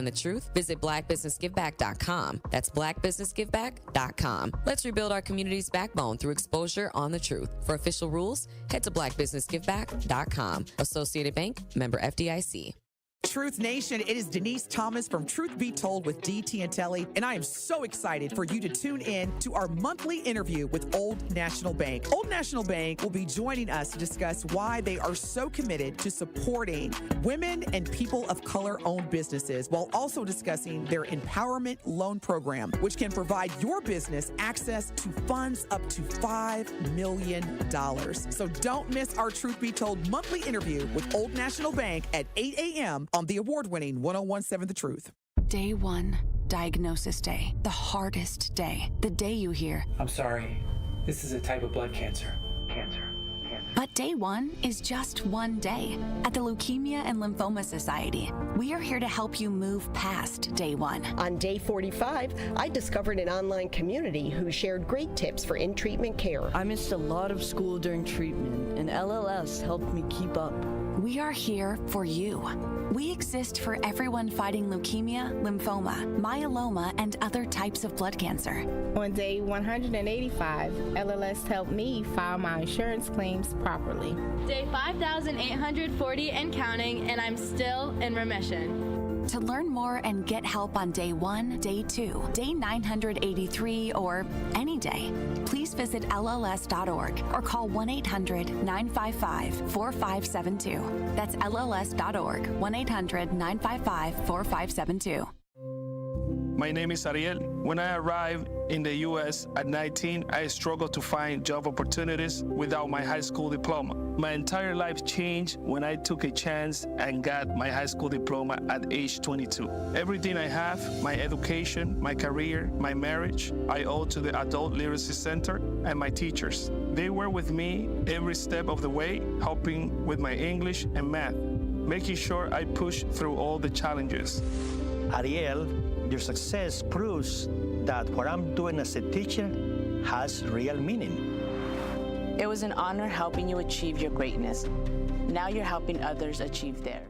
the truth, visit blackbusinessgiveback.com. That's blackbusinessgiveback.com. Let's rebuild our community's backbone through exposure on the truth. For official rules, head to blackbusinessgiveback.com. Associated Bank, member FDIC. Truth Nation, it is Denise Thomas from Truth Be Told with DT and Telly, and I am so excited for you to tune in to our monthly interview with Old National Bank. Old National Bank will be joining us to discuss why they are so committed to supporting women and people of color-owned businesses, while also discussing their empowerment loan program, which can provide your business access to funds up to $5 million. So don't miss our Truth Be Told monthly interview with Old National Bank at 8 a.m. on the award-winning 1017 The Truth. Day one, diagnosis day. The hardest day. The day you hear, I'm sorry, this is a type of blood cancer. But day one is just one day. At the Leukemia and Lymphoma Society, we are here to help you move past day one. On day 45, I discovered an online community who shared great tips for in-treatment care. I missed a lot of school during treatment, and LLS helped me keep up. We are here for you. We exist for everyone fighting leukemia, lymphoma, myeloma, and other types of blood cancer. On day 185, LLS helped me file my insurance claims properly. Day 5,840 and counting, and I'm still in remission. To learn more and get help on day 1, day 2, day 983, or any day, please visit LLS.org or call 1-800-955-4572. That's LLS.org, 1-800-955-4572. My name is Ariel. When I arrived in the U.S. at 19, I struggled to find job opportunities without my high school diploma. My entire life changed when I took a chance and got my high school diploma at age 22. Everything I have, my education, my career, my marriage, I owe to the Adult Literacy Center and my teachers. They were with me every step of the way, helping with my English and math, making sure I push through all the challenges. Ariel, your success proves that what I'm doing as a teacher has real meaning. It was an honor helping you achieve your greatness. Now you're helping others achieve theirs.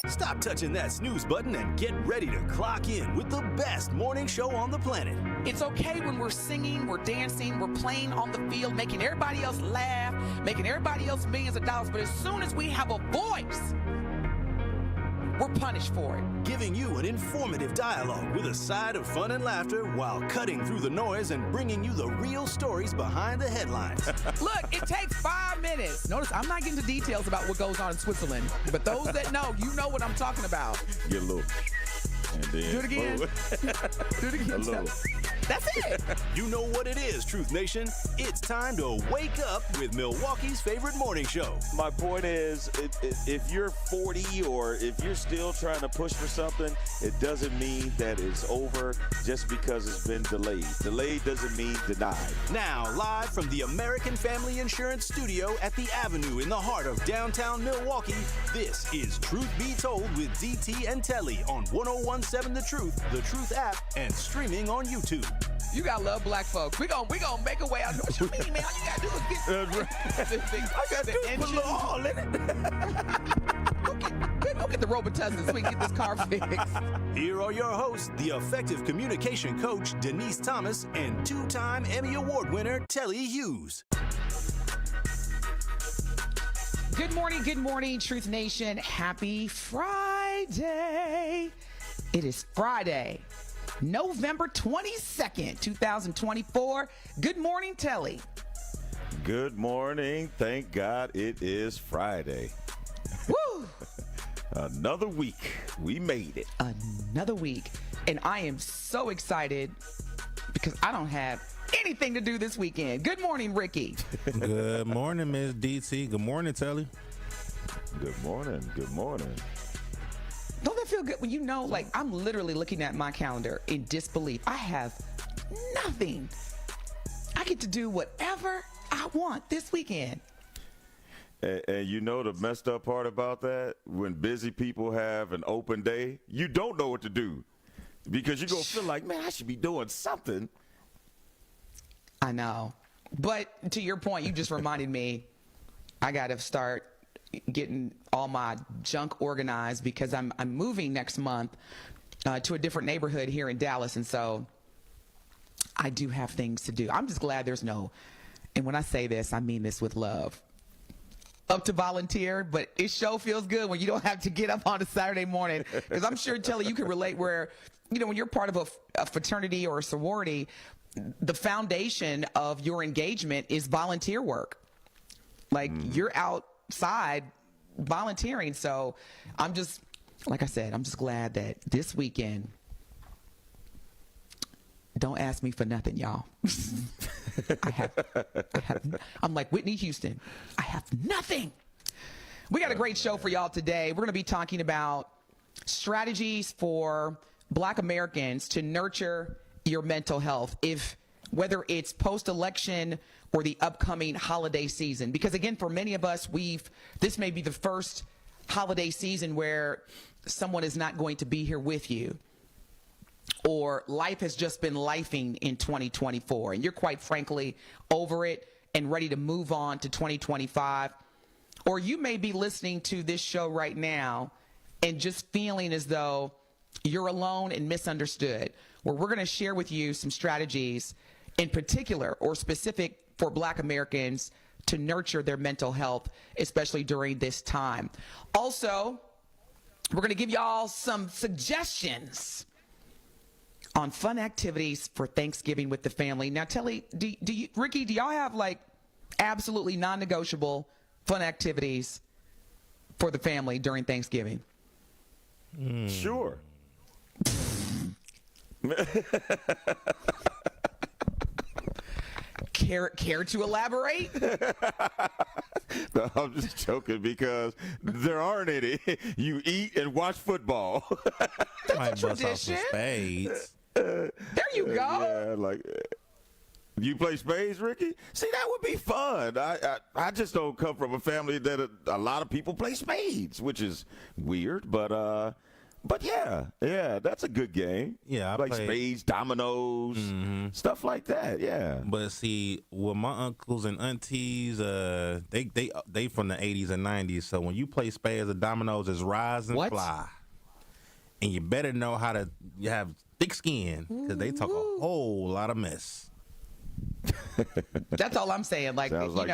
Stop touching that snooze button and get ready to clock in with the best morning show on the planet. It's okay when we're singing, we're dancing, we're playing on the field, making everybody else laugh, making everybody else millions of dollars, but as soon as we have a voice, we're punished for it. Giving you an informative dialogue with a side of fun and laughter while cutting through the noise and bringing you the real stories behind the headlines. Look, it takes 5 minutes. Notice I'm not getting into details about what goes on in Switzerland, but those that know, you know what I'm talking about. Get a little. And then do it again. Do it again. That's it. You know what it is, Truth Nation. It's time to wake up with Milwaukee's favorite morning show. My point is, if you're 40 or if you're still trying to push for something, it doesn't mean that it's over just because it's been delayed. Delayed doesn't mean denied. Now, live from the American Family Insurance Studio at the Avenue in the heart of downtown Milwaukee, this is Truth Be Told with DT and Telly on 1017 The Truth app, and streaming on YouTube. You gotta love black folks. We gonna make a way out. What you mean, man? All you gotta do is get I got to put a little all in it. Go get the Robitussin so we can get this car fixed. Here are your hosts, the effective communication coach, Denise Thomas, and two-time Emmy Award winner, Telly Hughes. Good morning, Truth Nation. Happy Friday. It is Friday, November 22nd, 2024. Good morning, Telly. Good morning. Thank God it is Friday. Woo! Another week. We made it. Another week. And I am so excited because I don't have anything to do this weekend. Good morning, Ricky. Good morning, Ms. DT. Good morning, Telly. Good morning. Good morning. Don't that feel good when you know, like, I'm literally looking at my calendar in disbelief. I have nothing. I get to do whatever I want this weekend. And you know the messed up part about that? When busy people have an open day, you don't know what to do. Because you're going to feel like, man, I should be doing something. I know. But to your point, you just reminded me, I got to start getting all my junk organized because I'm moving next month to a different neighborhood here in Dallas, and so I do have things to do. I'm just glad there's no, and when I say this, I mean this with love, up to volunteer, but it sure feels good when you don't have to get up on a Saturday morning, because I'm sure, Telly, you can relate where, when you're part of a fraternity or a sorority, the foundation of your engagement is volunteer work. Like, you're outside volunteering. So I'm just, like I said, I'm just glad that this weekend, don't ask me for nothing, y'all. I'm like Whitney Houston. I have nothing. We got a great show for y'all today. We're going to be talking about strategies for Black Americans to nurture your mental health, whether it's post-election or the upcoming holiday season. Because again, for many of us, this may be the first holiday season where someone is not going to be here with you, or life has just been lifing in 2024, and you're quite frankly over it and ready to move on to 2025. Or you may be listening to this show right now and just feeling as though you're alone and misunderstood, where we're going to share with you some strategies in particular or specific for Black Americans to nurture their mental health, especially during this time. Also, we're going to give y'all some suggestions on fun activities for Thanksgiving with the family. Now, Telly, Ricky, do y'all have like absolutely non-negotiable fun activities for the family during Thanksgiving? Sure. Care to elaborate? No, I'm just joking because there aren't any. You eat and watch football. That's a tradition. Spades. There you go. Yeah, like you play spades, Ricky? See, that would be fun. I just don't come from a family that a lot of people play spades, which is weird, but yeah, that's a good game. Yeah, I like play spades, dominoes, stuff like that. Yeah. But see, with my uncles and aunties, they from the 80s and 90s. So when you play spades or dominoes, it's rise and fly, and you better know how to have thick skin because they talk a whole lot of mess. That's all I'm saying. Like, sounds like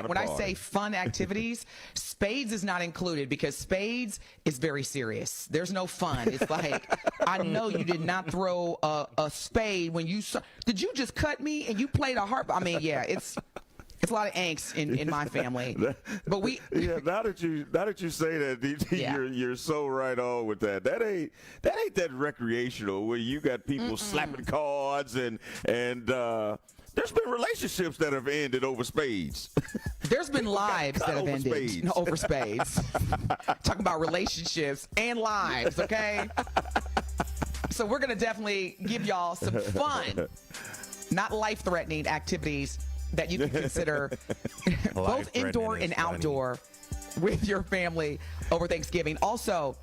when I say fun activities, spades is not included because spades is very serious. There's no fun. It's like, I know you did not throw a spade when you did you just cut me and you played a harp? I mean, yeah, it's a lot of angst in my family. But now that you say that, DT, you're so right on with that. That ain't that recreational where you got people slapping cards and there's been relationships that have ended over spades. There's been lives that have ended over spades. Talking about relationships and lives, okay? So we're going to definitely give y'all some fun, not life-threatening activities that you can consider both indoor and outdoor with your family over Thanksgiving. Also,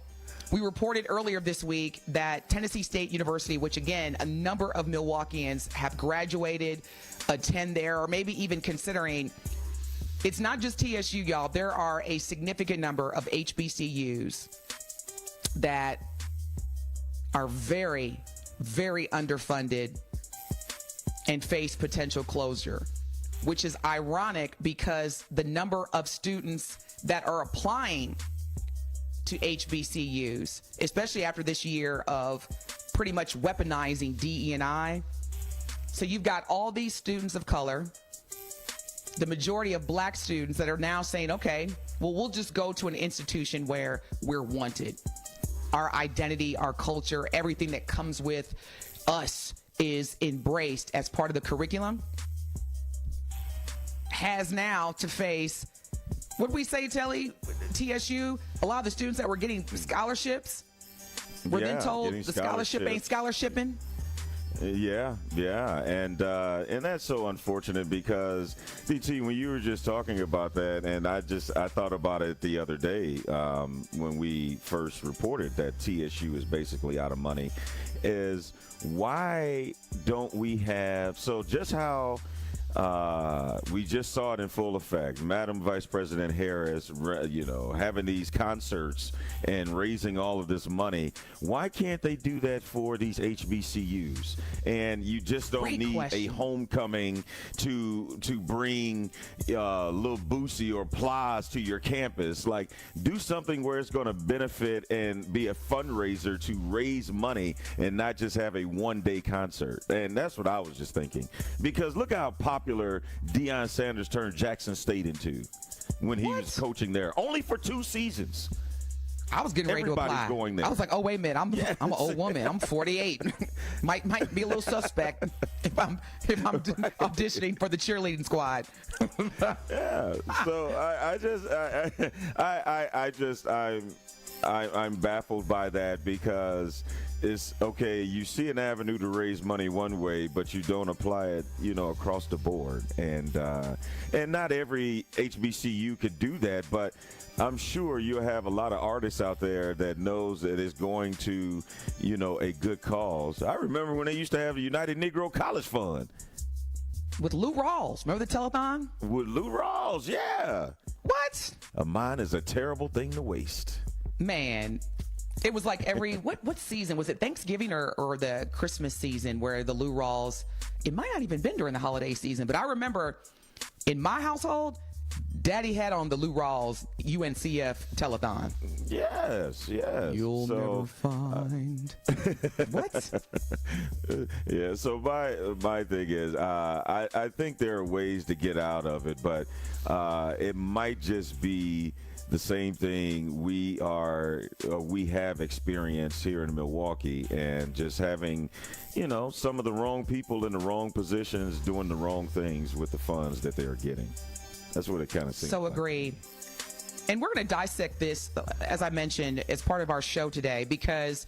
we reported earlier this week that Tennessee State University, which again, a number of Milwaukeeans have graduated, attend there, or maybe even considering, it's not just TSU, y'all. There are a significant number of HBCUs that are very, very underfunded and face potential closure, which is ironic because the number of students that are applying to HBCUs, especially after this year of pretty much weaponizing DE&I. So you've got all these students of color, the majority of Black students that are now saying, okay, well, we'll just go to an institution where we're wanted. Our identity, our culture, everything that comes with us is embraced as part of the curriculum, has now to face, what did we say, Telly? TSU, a lot of the students that were getting scholarships were then told the scholarship ain't scholarshiping. Yeah, and that's so unfortunate because, DT, when you were just talking about that, and I thought about it the other day when we first reported that TSU is basically out of money, is why don't we have, so just how We just saw it in full effect. Madam Vice President Harris, having these concerts and raising all of this money. Why can't they do that for these HBCUs? And you just don't need a homecoming to bring Lil Boosie or Plies to your campus. Like, do something where it's going to benefit and be a fundraiser to raise money and not just have a one-day concert. And that's what I was just thinking. Because look how popular Deion Sanders turned Jackson State into when he was coaching there. Only for 2 seasons. I was getting ready to apply. Going there. I was like, oh, wait a minute. I'm an old woman. I'm 48. might be a little suspect if I'm auditioning for the cheerleading squad. Yeah. So I'm baffled by that, because it's okay. You see an avenue to raise money one way, but you don't apply it, across the board. And not every HBCU could do that, but I'm sure you'll have a lot of artists out there that knows that it's going to, a good cause. I remember when they used to have the United Negro College Fund. With Lou Rawls. Remember the telethon? With Lou Rawls, yeah. What? A mind is a terrible thing to waste. Man, it was like every, what season? Was it Thanksgiving or the Christmas season where the Lou Rawls, it might not even been during the holiday season, but I remember in my household, Daddy had on the Lou Rawls UNCF telethon. Yes. You'll never find. What? Yeah, so my thing is, I think there are ways to get out of it, but it might just be the same thing we have experienced here in Milwaukee, and just having, some of the wrong people in the wrong positions doing the wrong things with the funds that they're getting. That's what it kind of seems So like. agreed. And we're going to dissect this, as I mentioned, as part of our show today, because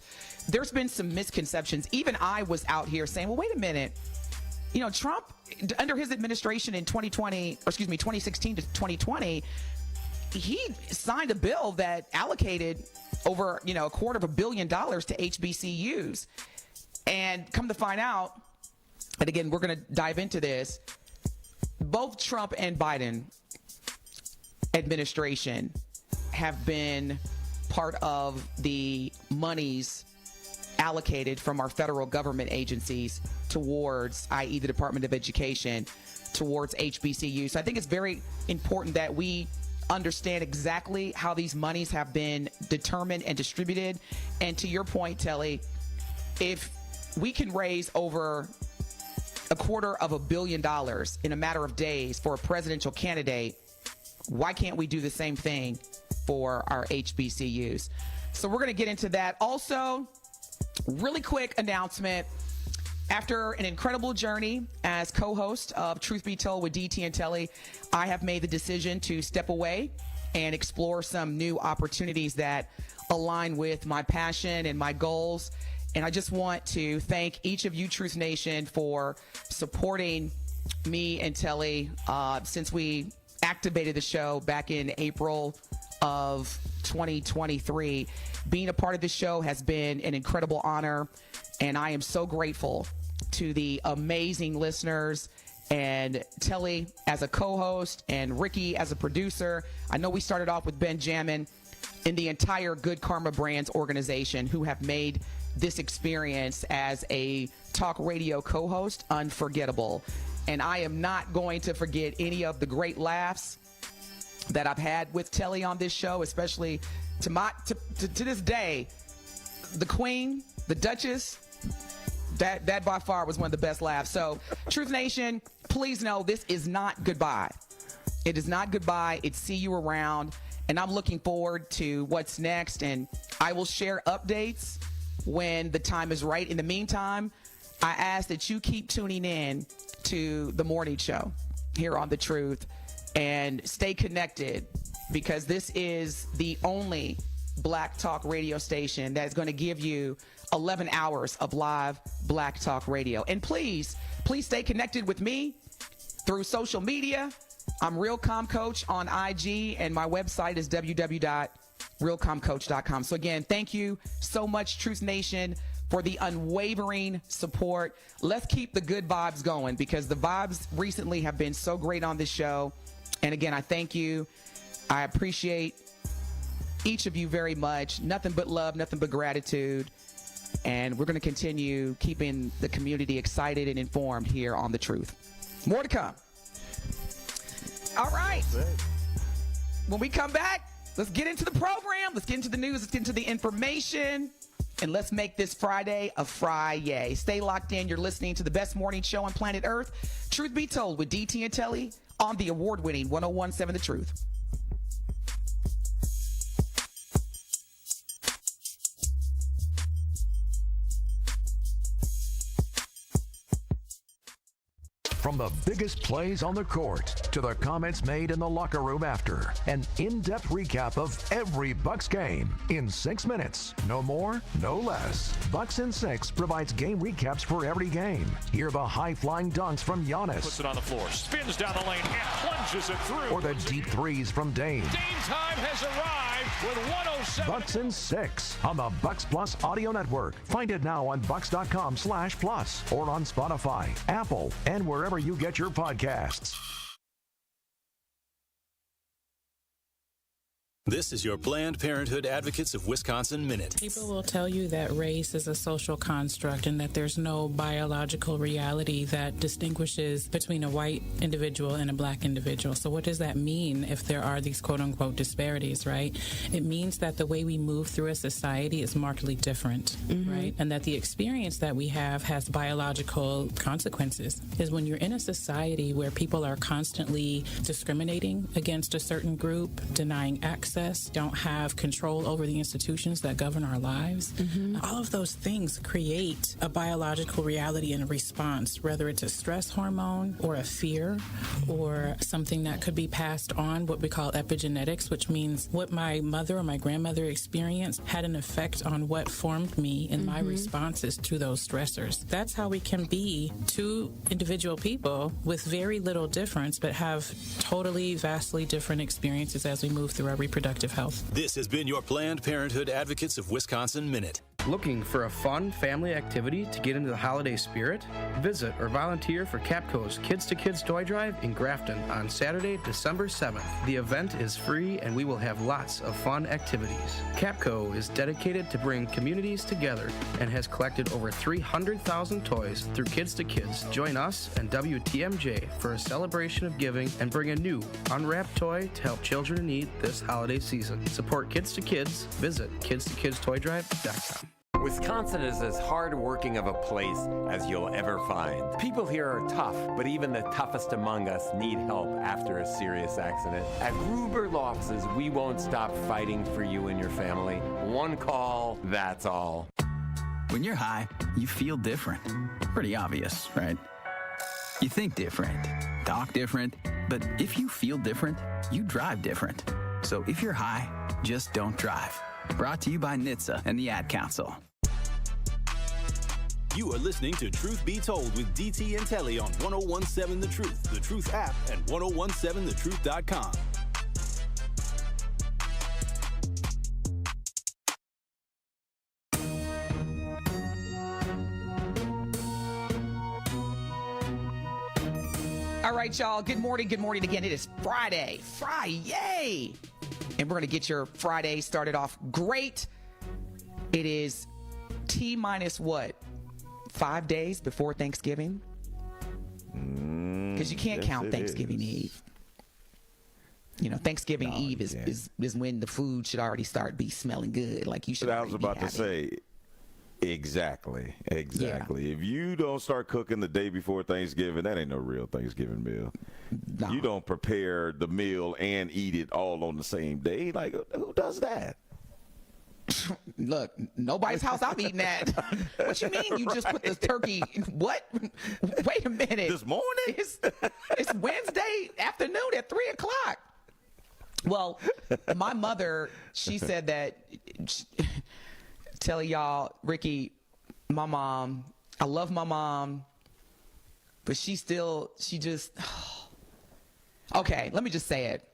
there's been some misconceptions. Even I was out here saying, well, wait a minute. Trump, under his administration in 2016 to 2020, he signed a bill that allocated over, $250 million to HBCUs. And come to find out, and again, we're going to dive into this, both Trump and Biden administration have been part of the monies allocated from our federal government agencies towards, i.e. the Department of Education, towards HBCUs. So I think it's very important that we understand exactly how these monies have been determined and distributed. And to your point, Telly, if we can raise over $250 million in a matter of days for a presidential candidate, why can't we do the same thing for our HBCUs? So we're going to get into that. Also, really quick announcement. After an incredible journey as co-host of Truth Be Told with DT and Telly, I have made the decision to step away and explore some new opportunities that align with my passion and my goals. And I just want to thank each of you, Truth Nation, for supporting me and Telly since we activated the show back in April of 2023. Being a part of this show has been an incredible honor, and I am so grateful to the amazing listeners and Telly as a co-host and Ricky as a producer. I know we started off with Benjamin and the entire Good Karma Brands organization, who have made this experience as a talk radio co-host unforgettable. And I am not going to forget any of the great laughs that I've had with Telly on this show, especially to this day. The Queen, the Duchess, that by far was one of the best laughs. So, Truth Nation, please know this is not goodbye. It is not goodbye. It's see you around. And I'm looking forward to what's next. And I will share updates when the time is right. In the meantime, I ask that you keep tuning in to the morning show here on The Truth and stay connected, because this is the only Black Talk radio station that is going to give you 11 hours of live Black Talk radio. And please stay connected with me through social media. I'm Real Comm Coach on IG, and my website is www.realcommcoach.com. So again, thank you so much, Truth Nation, for the unwavering support. Let's keep the good vibes going because the vibes recently have been so great on this show. And again, I thank you. I appreciate each of you very much. Nothing but love, nothing but gratitude. And we're going to continue keeping the community excited and informed here on The Truth. More to come. All right. When we come back, let's get into the program. Let's get into the news. Let's get into the information. And let's make this Friday a Fry-yay. Stay locked in. You're listening to the best morning show on planet Earth, Truth Be Told with DT and Telly on the award-winning 101.7 The Truth. From the biggest plays on the court to the comments made in the locker room after, an in-depth recap of every Bucks game in 6 minutes. No more, no less. Bucks in 6 provides game recaps for every game. Hear the high-flying dunks from Giannis. Puts it on the floor, spins down the lane, and plunges it through. Or the deep threes from Dame. Dame time has arrived with 107. Bucks in 6 on the Bucks Plus audio network. Find it now on bucks.com/plus or on Spotify, Apple, and wherever you get your podcasts. This is your Planned Parenthood Advocates of Wisconsin Minute. People will tell you that race is a social construct and that there's no biological reality that distinguishes between a white individual and a black individual. So what does that mean if there are these quote-unquote disparities, right? It means that the way we move through a society is markedly different, right? And that the experience that we have has biological consequences. Is when you're in a society where people are constantly discriminating against a certain group, denying access, don't have control over the institutions that govern our lives. All of those things create a biological reality and a response, whether it's a stress hormone or a fear or something that could be passed on, what we call epigenetics, which means what my mother or my grandmother experienced had an effect on what formed me in my responses to those stressors. That's how we can be two individual people with very little difference, but have totally, vastly different experiences as we move through our reproductive health. This has been your Planned Parenthood Advocates of Wisconsin Minute. Looking for a fun family activity to get into the holiday spirit? Visit or volunteer for Capco's Kids to Kids Toy Drive in Grafton on Saturday, December 7th. The event is free and we will have lots of fun activities. Capco is dedicated to bring communities together and has collected over 300,000 toys through Kids to Kids. Join us and WTMJ for a celebration of giving and bring a new unwrapped toy to help children in need this holiday season. Support Kids to Kids. Visit kidstoKidstoyDrive.com. Wisconsin is as hard-working of a place as you'll ever find. People here are tough, but even the toughest among us need help after a serious accident. At Gruber Law Offices, we won't stop fighting for you and your family. One call, that's all. When you're high, you feel different. Pretty obvious, right? You think different, talk different, but if you feel different, you drive different. So if you're high, just don't drive. Brought to you by NHTSA and the Ad Council. You are listening to Truth Be Told with DT and Telly on 101.7 The Truth app, and 101.7thetruth.com. All right, y'all. Good morning. Good morning again. It is Friday. Fry-yay! And we're going to get your Friday started off great. It is T-minus what? 5 days before Thanksgiving? Because you can't count Thanksgiving Eve. You know, Thanksgiving Eve is when the food should already be smelling good. Like you should. I was about to say, exactly. Yeah. If you don't start cooking the day before Thanksgiving, that ain't no real Thanksgiving meal. No. You don't prepare the meal and eat it all on the same day. Like, who does that? Look, nobody's house I'm eating at. What you mean you just put the turkey? What? Wait a minute. This morning? It's Wednesday afternoon at 3 o'clock. Well, my mother, she said that, tell y'all, Ricky, my mom, I love my mom, but she just, okay, let me just say it.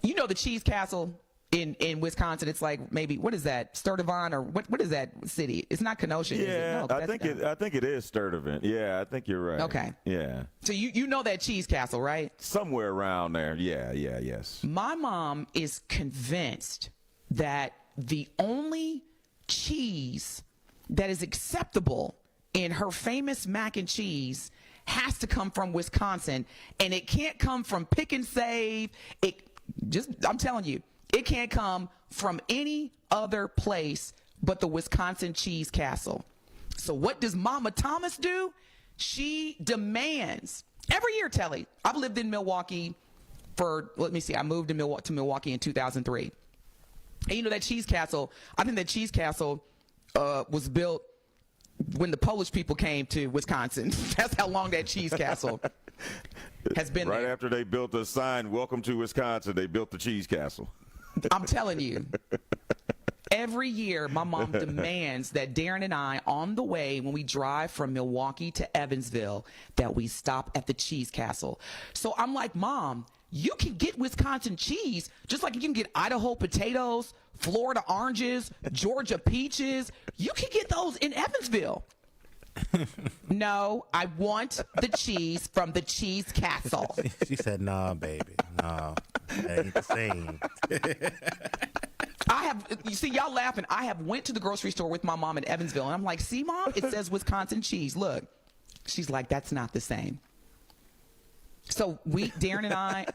You know the Cheese Castle In Wisconsin, it's like maybe, what is that, Sturtevant, or what is that city? It's not Kenosha. Yeah, is it? No, I think it is Sturtevant. Yeah, I think you're right. Okay. Yeah. So you know that Cheese Castle, right? Somewhere around there. Yeah, yes. My mom is convinced that the only cheese that is acceptable in her famous mac and cheese has to come from Wisconsin, and it can't come from Pick and Save. I'm telling you, it can't come from any other place but the Wisconsin Cheese Castle. So what does Mama Thomas do? She demands every year, Telly. I've lived in Milwaukee I moved to Milwaukee in 2003. And you know that Cheese Castle, I think that Cheese Castle was built when the Polish people came to Wisconsin. That's how long that Cheese Castle has been right there. After they built a sign, "Welcome to Wisconsin," they built the Cheese Castle. I'm telling you, every year my mom demands that Darren and I, on the way when we drive from Milwaukee to Evansville, that we stop at the Cheese Castle. So I'm like, Mom, you can get Wisconsin cheese just like you can get Idaho potatoes, Florida oranges, Georgia peaches. You can get those in Evansville. No, I want the cheese from the Cheese Castle. She said, "Nah, baby, no, that ain't the same." You see, y'all laughing. I have went to the grocery store with my mom in Evansville, and I'm like, "See, Mom, it says Wisconsin cheese. Look." She's like, "That's not the same." So Darren and I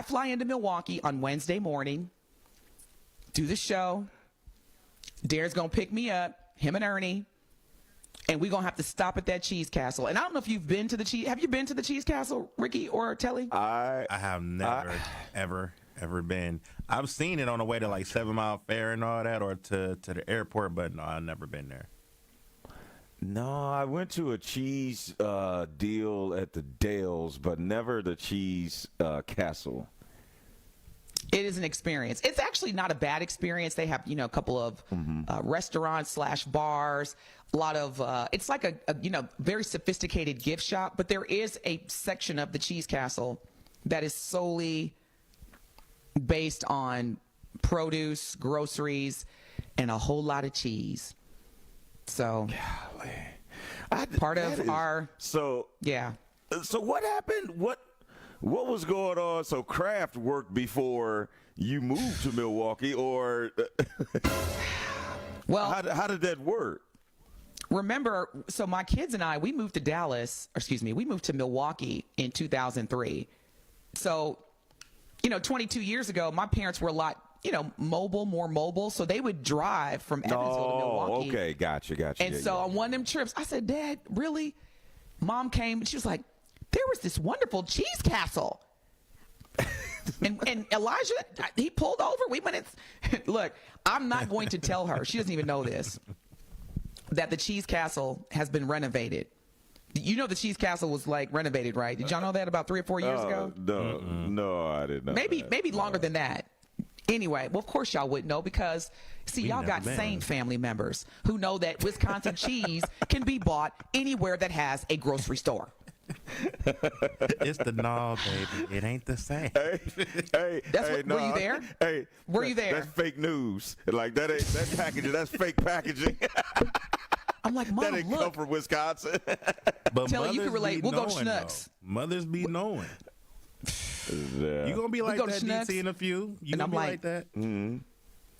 fly into Milwaukee on Wednesday morning, do the show. Darren's gonna pick me up, him and Ernie. And we're going to have to stop at that Cheese Castle. And I don't know if you've been to the Cheese. Have you been to the Cheese Castle, Ricky or Telly? I have never, ever been. I've seen it on the way to like 7 Mile Fair and all that, or to the airport, but no, I've never been there. No, I went to a cheese deal at the Dales, but never the Cheese Castle. It is an experience. It's actually not a bad experience. They have, a couple of restaurants / bars. A lot of it's like a very sophisticated gift shop, but there is a section of the Cheese Castle that is solely based on produce, groceries, and a whole lot of cheese. So, So what happened? What was going on? So Kraft worked before you moved to Milwaukee, or well, how did that work? Remember, so my kids and I, we moved to Milwaukee in 2003. So, 22 years ago, my parents were a lot, more mobile. So they would drive from Evansville to Milwaukee. Okay, gotcha. And on one of them trips, I said, "Dad, really?" Mom came and she was like, "There was this wonderful Cheese Castle." and Elijah, he pulled over. We went in. Look, I'm not going to tell her. She doesn't even know this. That the Cheese Castle has been renovated. You know the Cheese Castle was like renovated, right? Did y'all know that about 3 or 4 years ago? No, I didn't know. Maybe longer than that. Anyway, well, of course y'all wouldn't know because, y'all got sane family members who know that Wisconsin cheese can be bought anywhere that has a grocery store. It's the baby. It ain't the same. Were you there? Hey, were you there? That's fake news. Like that packaging. That's fake packaging. I'm like, Mom, that didn't come from Wisconsin. But Telly, you can relate. We'll go to Schnucks. Mothers be knowing. Yeah. You gonna be like that, DT, in a few? You gonna be like that? Mm-hmm.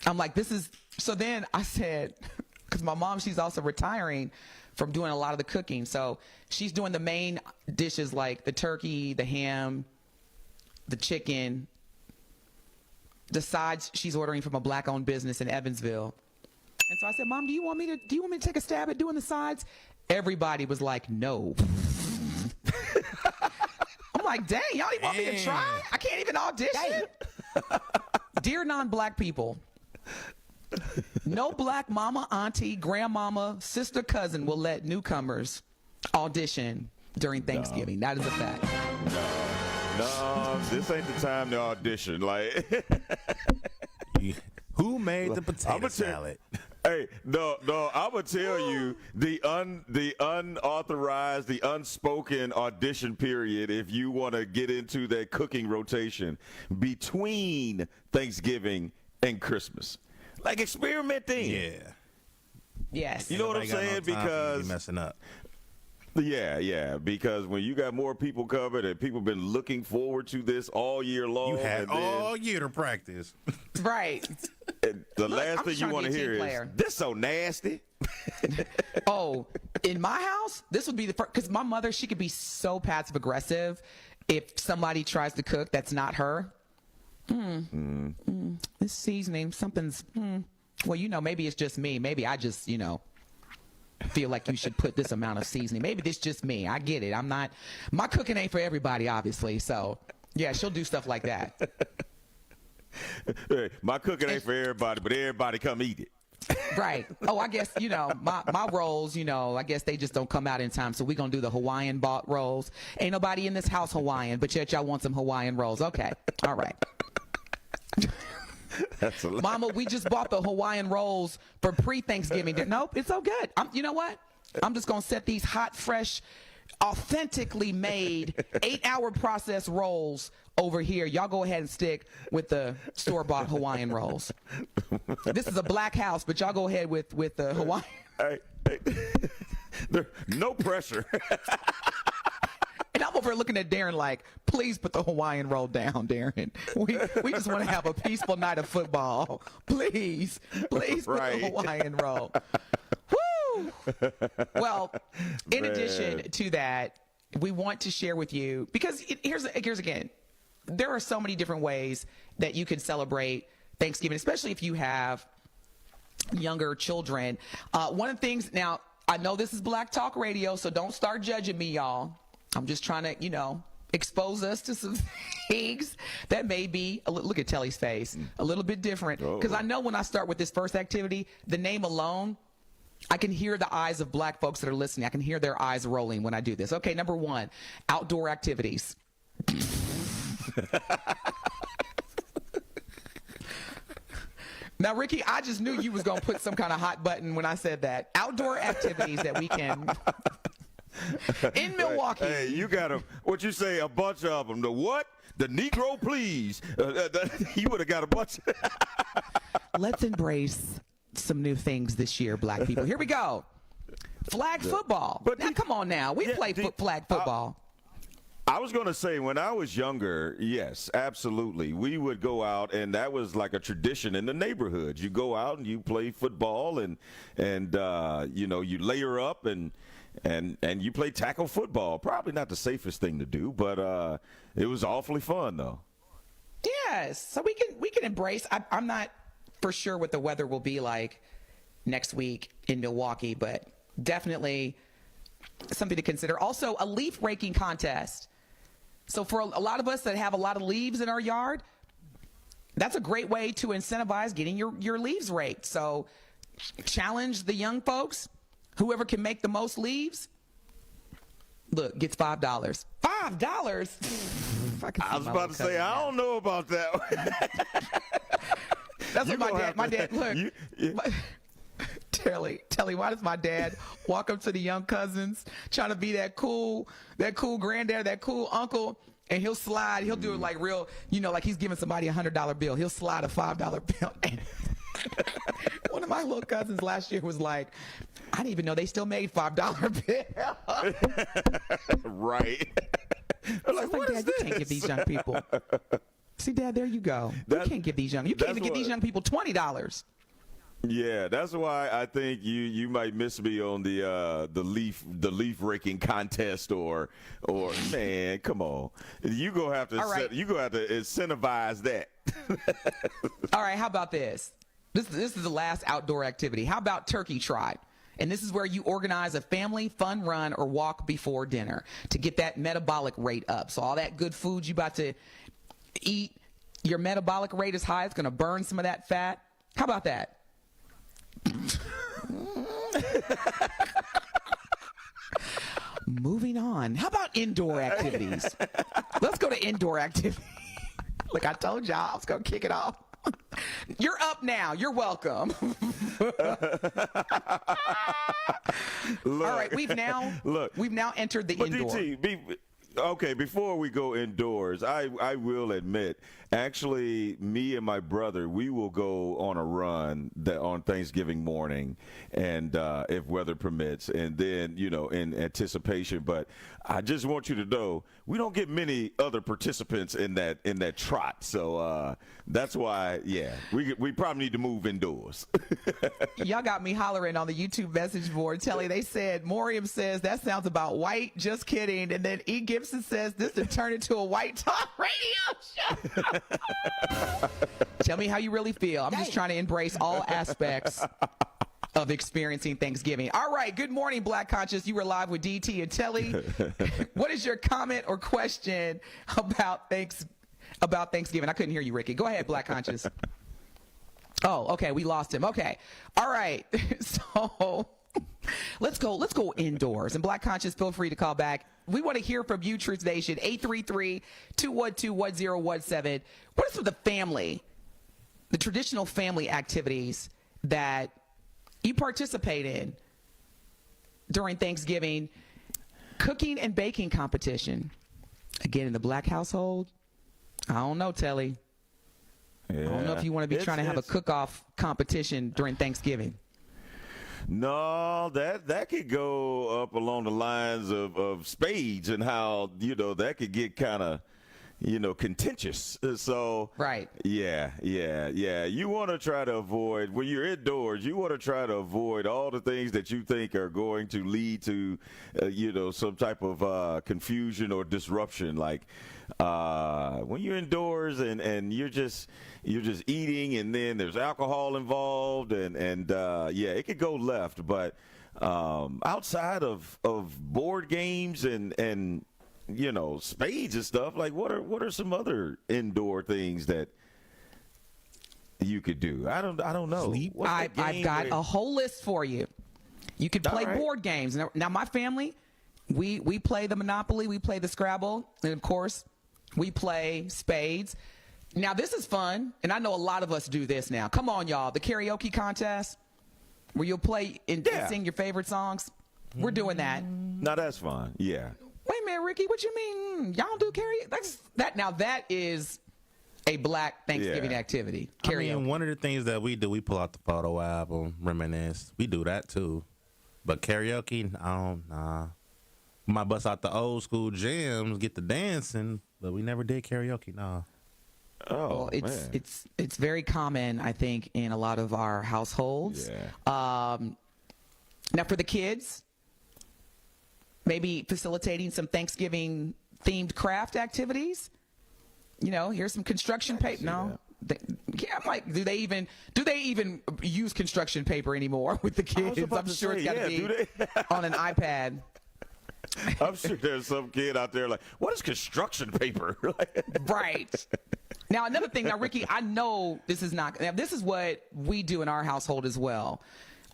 I'm like, this is. So then I said, because my mom, she's also retiring from doing a lot of the cooking. So she's doing the main dishes like the turkey, the ham, the chicken. The sides she's ordering from a black-owned business in Evansville. And so I said, "Mom, do you want me to take a stab at doing the sides?" Everybody was like, "No." I'm like, "Dang, y'all even want me to try? I can't even audition." Dear non-black people, no black mama, auntie, grandmama, sister, cousin will let newcomers audition during Thanksgiving. That is a fact. No, this ain't the time to audition. Like, who made the potato salad? Hey, no, I'm gonna tell you the unauthorized, the unspoken audition period. If you want to get into that cooking rotation between Thanksgiving and Christmas. Like experiment then. Yeah. Yes. You know what I'm saying? Because messing up. Yeah, because when you got more people covered and people been looking forward to this all year long. You had all year to practice. Right. The last thing you want to hear is, this so nasty. Oh, in my house, this would be the first, because my mother, she could be so passive aggressive if somebody tries to cook that's not her. This seasoning, something's, well, maybe it's just me. Maybe I just, feel like you should put this amount of seasoning. Maybe this just me. I get it. My cooking ain't for everybody, obviously. So, yeah, she'll do stuff like that. Hey, my cooking ain't for everybody, but everybody come eat it. Right. Oh, I guess, my rolls, I guess they just don't come out in time. So we're going to do the Hawaiian bought rolls. Ain't nobody in this house Hawaiian, but yet y'all want some Hawaiian rolls. Okay. All right. That's a lot. Mama, we just bought the Hawaiian rolls for pre-Thanksgiving. Nope, it's so good. You know what? I'm just going to set these hot, fresh, authentically made 8-hour processed rolls over here. Y'all go ahead and stick with the store-bought Hawaiian rolls. This is a black house, but y'all go ahead with the Hawaiian. Hey. No pressure. And I'm over looking at Darren like, please put the Hawaiian roll down, Darren. We just want to have a peaceful night of football. Please put the Hawaiian roll. Woo! Well, in addition to that, we want to share with you, because here's again, there are so many different ways that you can celebrate Thanksgiving, especially if you have younger children. One of the things, now, I know this is Black Talk Radio, so don't start judging me, y'all. I'm just trying to, expose us to some things that may be, look at Telly's face, a little bit different. Because I know when I start with this first activity, the name alone, I can hear the eyes of black folks that are listening. I can hear their eyes rolling when I do this. Okay, number 1, outdoor activities. Now, Ricky, I just knew you was going to put some kind of hot button when I said that. Outdoor activities that we can... in Milwaukee. Hey, you got what you say, a bunch of them. The what? The Negro, please. You would have got a bunch. Let's embrace some new things this year, black people. Here we go. Flag football. But now, come on now. We play flag football. I was going to say, when I was younger, yes, absolutely. We would go out, and that was like a tradition in the neighborhood. You go out and you play football, and you layer up and you play tackle football. Probably not the safest thing to do, but it was awfully fun, though. Yes, so we can embrace. I'm not for sure what the weather will be like next week in Milwaukee, but definitely something to consider. Also, a leaf raking contest. So for a lot of us that have a lot of leaves in our yard, that's a great way to incentivize getting your leaves raked. So challenge the young folks. Whoever can make the most leaves, look, gets $5. $5? I was about to say, I don't know about that. That's what my dad, look. Telly, why does my dad walk up to the young cousins trying to be that cool granddad, that cool uncle, and he'll slide, he'll do it like real, like he's giving somebody $100 bill. He'll slide a $5 bill. One of my little cousins last year was like, I didn't even know they still made $5 bills. Right. Like, Dad, you can't give these young people. See, Dad, there you go. You can't give these young people $20. Yeah, that's why I think you might miss me on the leaf raking contest or man, come on, you gonna have to incentivize that. All right, how about this? This is the last outdoor activity. How about turkey trot? And this is where you organize a family fun run or walk before dinner to get that metabolic rate up. So all that good food you about to eat, your metabolic rate is high. It's going to burn some of that fat. How about that? Moving on. How about indoor activities? Let's go to indoor activities. Look, I told y'all I was going to kick it off. You're up now. You're welcome. All right, we've now entered the indoor. DT, okay, before we go indoors, I will admit, Actually, me and my brother, we will go on a run on Thanksgiving morning, and if weather permits, and then, in anticipation. But I just want you to know, we don't get many other participants in that trot. So that's why, we probably need to move indoors. Y'all got me hollering on the YouTube message board. Telly, they said, Moriam says, that sounds about white. Just kidding. And then E. Gibson says, this would turn into a white talk radio show. Tell me how you really feel. I'm just trying to embrace all aspects of experiencing Thanksgiving. All right. Good morning, Black Conscious. You were live with DT and Telly. What is your comment or question about Thanksgiving? I couldn't hear you, Ricky. Go ahead, Black Conscious. Oh, okay. We lost him. Okay. All right. So let's go indoors. And Black Conscious, feel free to call back. We want to hear from you, Truth Nation, 833-212-1017. What is the traditional family activities that you participate in during Thanksgiving? Cooking and baking competition. Again, in the Black household, I don't know, Telly. Yeah. I don't know if you want to be trying to have a cook-off competition during Thanksgiving. No, that could go up along the lines of spades and how, that could get kind of, contentious. So, right. Yeah. You want to try to avoid, when you're indoors, you want to try to avoid all the things that you think are going to lead to, some type of confusion or disruption. Like when you're indoors and you're just eating, and then there's alcohol involved, and it could go left. But outside of board games and spades and stuff, like what are some other indoor things that you could do? I don't know. I've got a whole list for you. You could play board games. Now my family, we play the Monopoly, we play the Scrabble, and of course we play spades. Now this is fun, and I know a lot of us do this now. Come on, y'all, the karaoke contest where you'll play and sing your favorite songs. We're doing that. Now that's fun. Yeah. Wait a minute, Ricky, what you mean? Y'all do karaoke? Now that is a Black Thanksgiving activity. Karaoke. I mean, one of the things that we do, we pull out the photo album, reminisce. We do that too. But karaoke, nah. We might bust out the old school jams, get the dancing, but we never did karaoke, nah. Oh, well, it's very common, I think, in a lot of our households. Yeah. Now for the kids, maybe facilitating some Thanksgiving themed craft activities. Here's some construction paper. No, I'm like, do they even use construction paper anymore with the kids? I'm sure it's got to be on an iPad. I'm sure there's some kid out there like, what is construction paper? Right. Now, another thing. Now, Ricky, I know this is what we do in our household as well.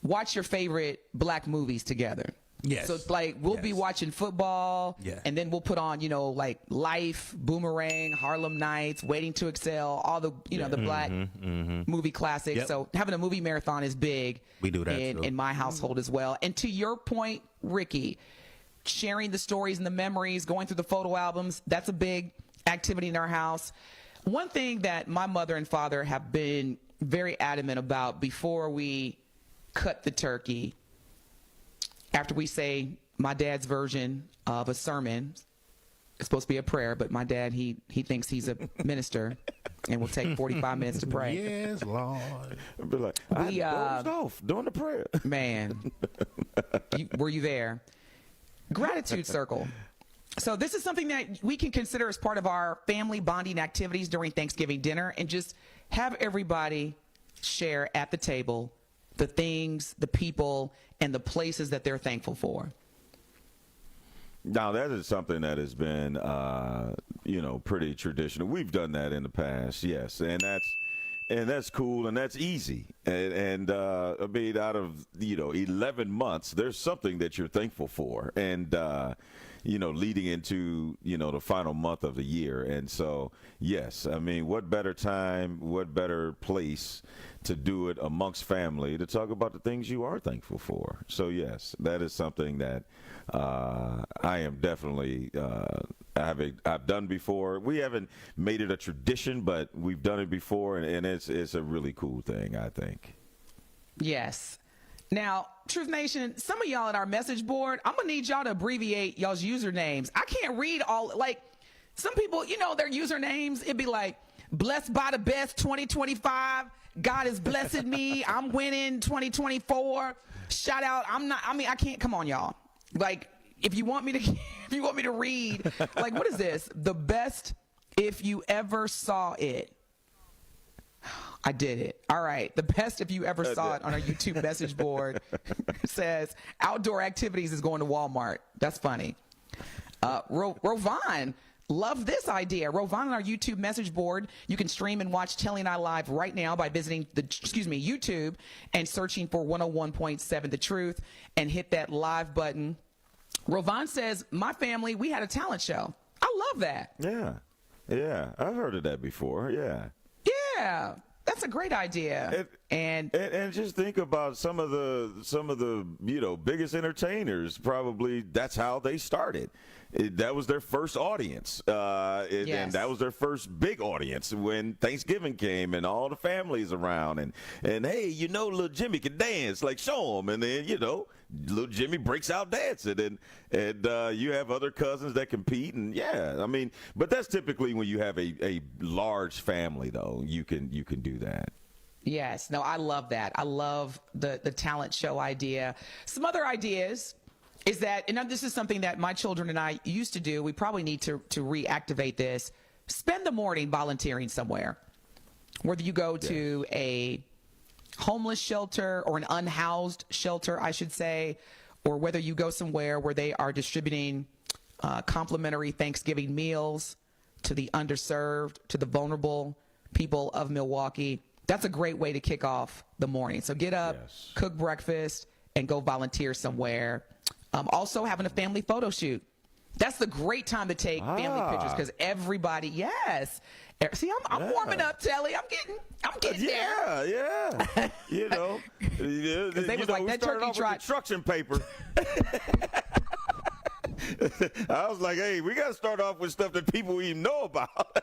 Watch your favorite Black movies together. Yes. So it's like we'll be watching football, and then we'll put on, like Life, Boomerang, Harlem Nights, Waiting to Excel, all the the Black movie classics. Yep. So having a movie marathon is big. We do that in my household as well. And to your point, Ricky, sharing the stories and the memories, going through the photo albums, that's a big activity in our house. One thing that my mother and father have been very adamant about before we cut the turkey, after we say my dad's version of a sermon, it's supposed to be a prayer, but my dad, he thinks he's a minister and will take 45 minutes to pray. Yes, Lord. I'd be like, I dozed off doing the prayer. Man, were you there? Gratitude circle. So this is something that we can consider as part of our family bonding activities during Thanksgiving dinner, and just have everybody share at the table the things, the people, and the places that they're thankful for. Now, that is something that has been, pretty traditional. We've done that in the past, yes, and that's cool, and that's easy. And I mean, out of 11 months, there's something that you're thankful for, and leading into, the final month of the year. And so, yes, I mean, what better time, what better place to do it amongst family to talk about the things you are thankful for. So, yes, that is something that I am definitely I've done before. We haven't made it a tradition, but we've done it before, and it's a really cool thing, I think. Yes. Now, Truth Nation, some of y'all in our message board, I'm going to need y'all to abbreviate y'all's usernames. I can't read all, like, some people, their usernames, it'd be like, blessed by the best 2025, God has blessed me, I'm winning 2024, shout out, I can't, come on, y'all. Like, if you want me to read, like, what is this? The best if you ever saw it. I did it. All right. The best if you ever saw it on our YouTube message board says outdoor activities is going to Walmart. That's funny. Rovan, love this idea. Rovan on our YouTube message board. You can stream and watch Telly and I live right now by visiting YouTube and searching for 101.7 The Truth and hit that live button. Rovan says, my family, we had a talent show. I love that. Yeah. Yeah. I've heard of that before. Yeah. Yeah, that's a great idea. And just think about some of the biggest entertainers. Probably that's how they started. That was their first audience, and that was their first big audience when Thanksgiving came and all the families around and hey, little Jimmy can dance. Like, show him, and then little Jimmy breaks out dancing, and you have other cousins that compete, and but that's typically when you have a large family, though. You can do that. Yes, no, I love that. I love the talent show idea. Some other ideas is that, and this is something that my children and I used to do. We probably need to reactivate this. Spend the morning volunteering somewhere, whether you go to a homeless shelter or an unhoused shelter, I should say, or whether you go somewhere where they are distributing complimentary Thanksgiving meals to the underserved, to the vulnerable people of Milwaukee. That's a great way to kick off the morning. So get up, cook breakfast, and go volunteer somewhere. Also having a family photo shoot. That's the great time to take family pictures because everybody, See, I'm warming up, Telly. I'm getting there. Yeah. They was like that turkey trot construction paper. I was like, hey, we got to start off with stuff that people even know about.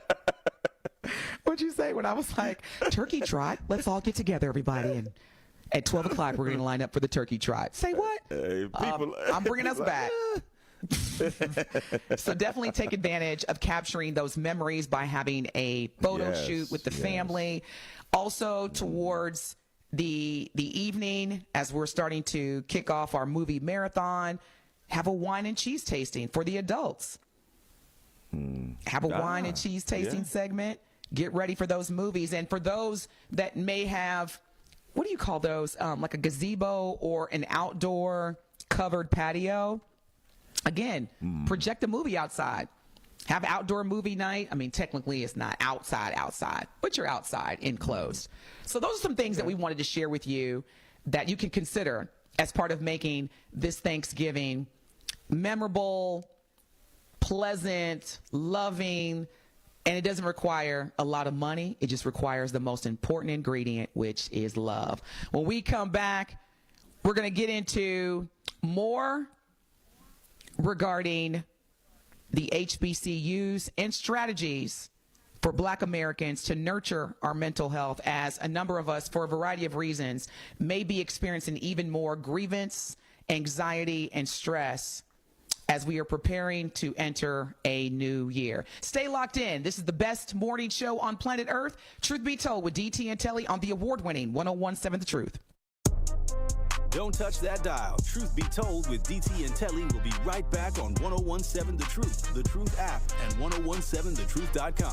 What'd you say when I was like, turkey trot? Let's all get together, everybody, and at 12 o'clock we're going to line up for the turkey trot. Say what? Hey, I'm bringing us back. So definitely take advantage of capturing those memories by having a photo shoot with the family. Also towards the evening, as we're starting to kick off our movie marathon, have a wine and cheese tasting for the adults. Have a wine and cheese tasting segment. Get ready for those movies. And for those that may have, what do you call those? Like a gazebo or an outdoor covered patio. Again, project a movie outside. Have outdoor movie night. I mean, technically it's not outside, but you're outside, enclosed. So those are some things that we wanted to share with you that you can consider as part of making this Thanksgiving memorable, pleasant, loving, and it doesn't require a lot of money. It just requires the most important ingredient, which is love. When we come back, we're going to get into more regarding the HBCUs and strategies for Black Americans to nurture our mental health, as a number of us, for a variety of reasons, may be experiencing even more grievance, anxiety, and stress as we are preparing to enter a new year. Stay locked in. This is the best morning show on planet Earth. Truth Be Told with DT and Telly on the award-winning 101.7 The Truth. Don't touch that dial. Truth Be Told with DT and Telly will be right back on 101.7 The Truth, The Truth app, and 1017thetruth.com.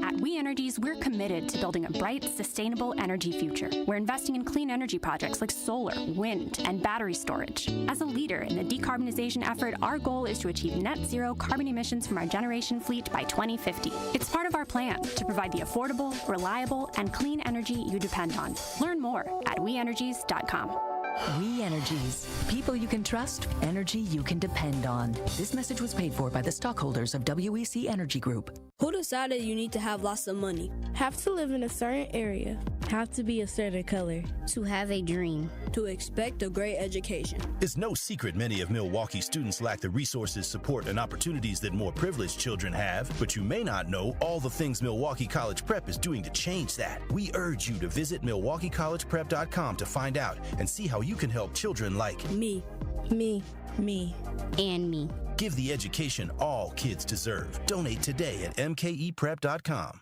At We Energies, we're committed to building a bright, sustainable energy future. We're investing in clean energy projects like solar, wind, and battery storage. As a leader in the decarbonization effort, our goal is to achieve net zero carbon emissions from our generation fleet by 2050. It's part of our plan to provide the affordable, reliable, and clean energy you depend on. Learn more at weenergies.com. We Energies. People you can trust, energy you can depend on. This message was paid for by the stockholders of WEC Energy Group. Who decided you need to have lots of money? Have to live in a certain area. Have to be a certain color. To have a dream. To expect a great education. It's no secret many of Milwaukee's students lack the resources, support, and opportunities that more privileged children have, but you may not know all the things Milwaukee College Prep is doing to change that. We urge you to visit MilwaukeeCollegePrep.com to find out and see how you can help children like me, and me. Give the education all kids deserve. Donate today at MKEPrep.com.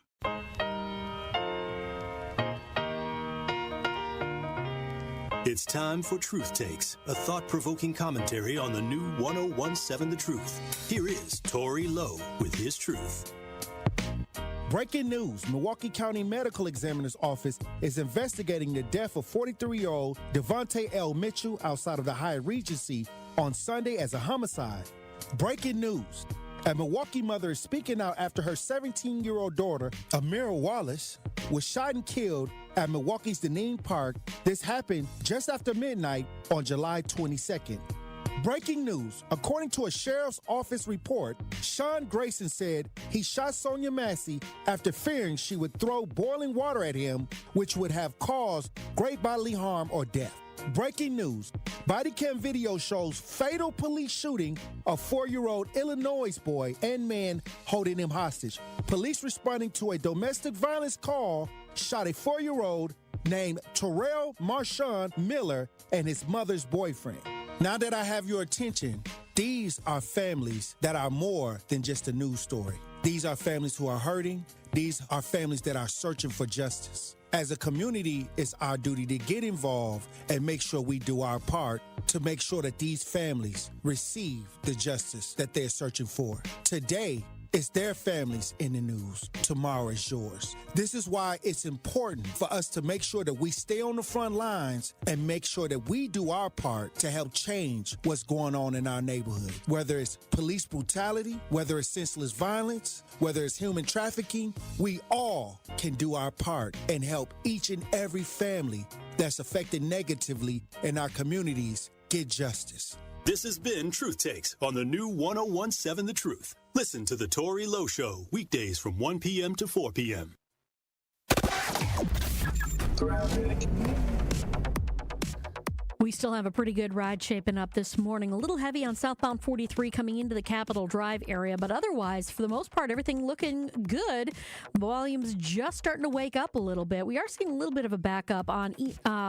It's time for Truth Takes, a thought-provoking commentary on the new 1017 The Truth. Here is Tory Lowe with his truth. Breaking news, Milwaukee County Medical Examiner's Office is investigating the death of 43-year-old Devontae L. Mitchell outside of the Hyatt Regency on Sunday as a homicide. Breaking news, a Milwaukee mother is speaking out after her 17-year-old daughter, Amira Wallace, was shot and killed at Milwaukee's Deneen Park. This happened just after midnight on July 22nd. Breaking news, according to a sheriff's office report, Sean Grayson said he shot Sonia Massey after fearing she would throw boiling water at him, which would have caused great bodily harm or death. Breaking news, body cam video shows fatal police shooting of 4-year-old Illinois boy and man holding him hostage. Police responding to a domestic violence call shot a 4-year-old named Terrell Marshawn Miller and his mother's boyfriend. Now that I have your attention, these are families that are more than just a news story. These are families who are hurting. These are families that are searching for justice. As a community, it's our duty to get involved and make sure we do our part to make sure that these families receive the justice that they're searching for. Today, it's their families in the news. Tomorrow is yours. This is why it's important for us to make sure that we stay on the front lines and make sure that we do our part to help change what's going on in our neighborhood. Whether it's police brutality, whether it's senseless violence, whether it's human trafficking, we all can do our part and help each and every family that's affected negatively in our communities get justice. This has been Truth Takes on the new 1017 The Truth. Listen to The Tory Lowe Show weekdays from 1 p.m. to 4 p.m. We still have a pretty good ride shaping up this morning. A little heavy on southbound 43 coming into the Capitol Drive area, but otherwise, for the most part, everything looking good. Volumes just starting to wake up a little bit. We are seeing a little bit of a backup on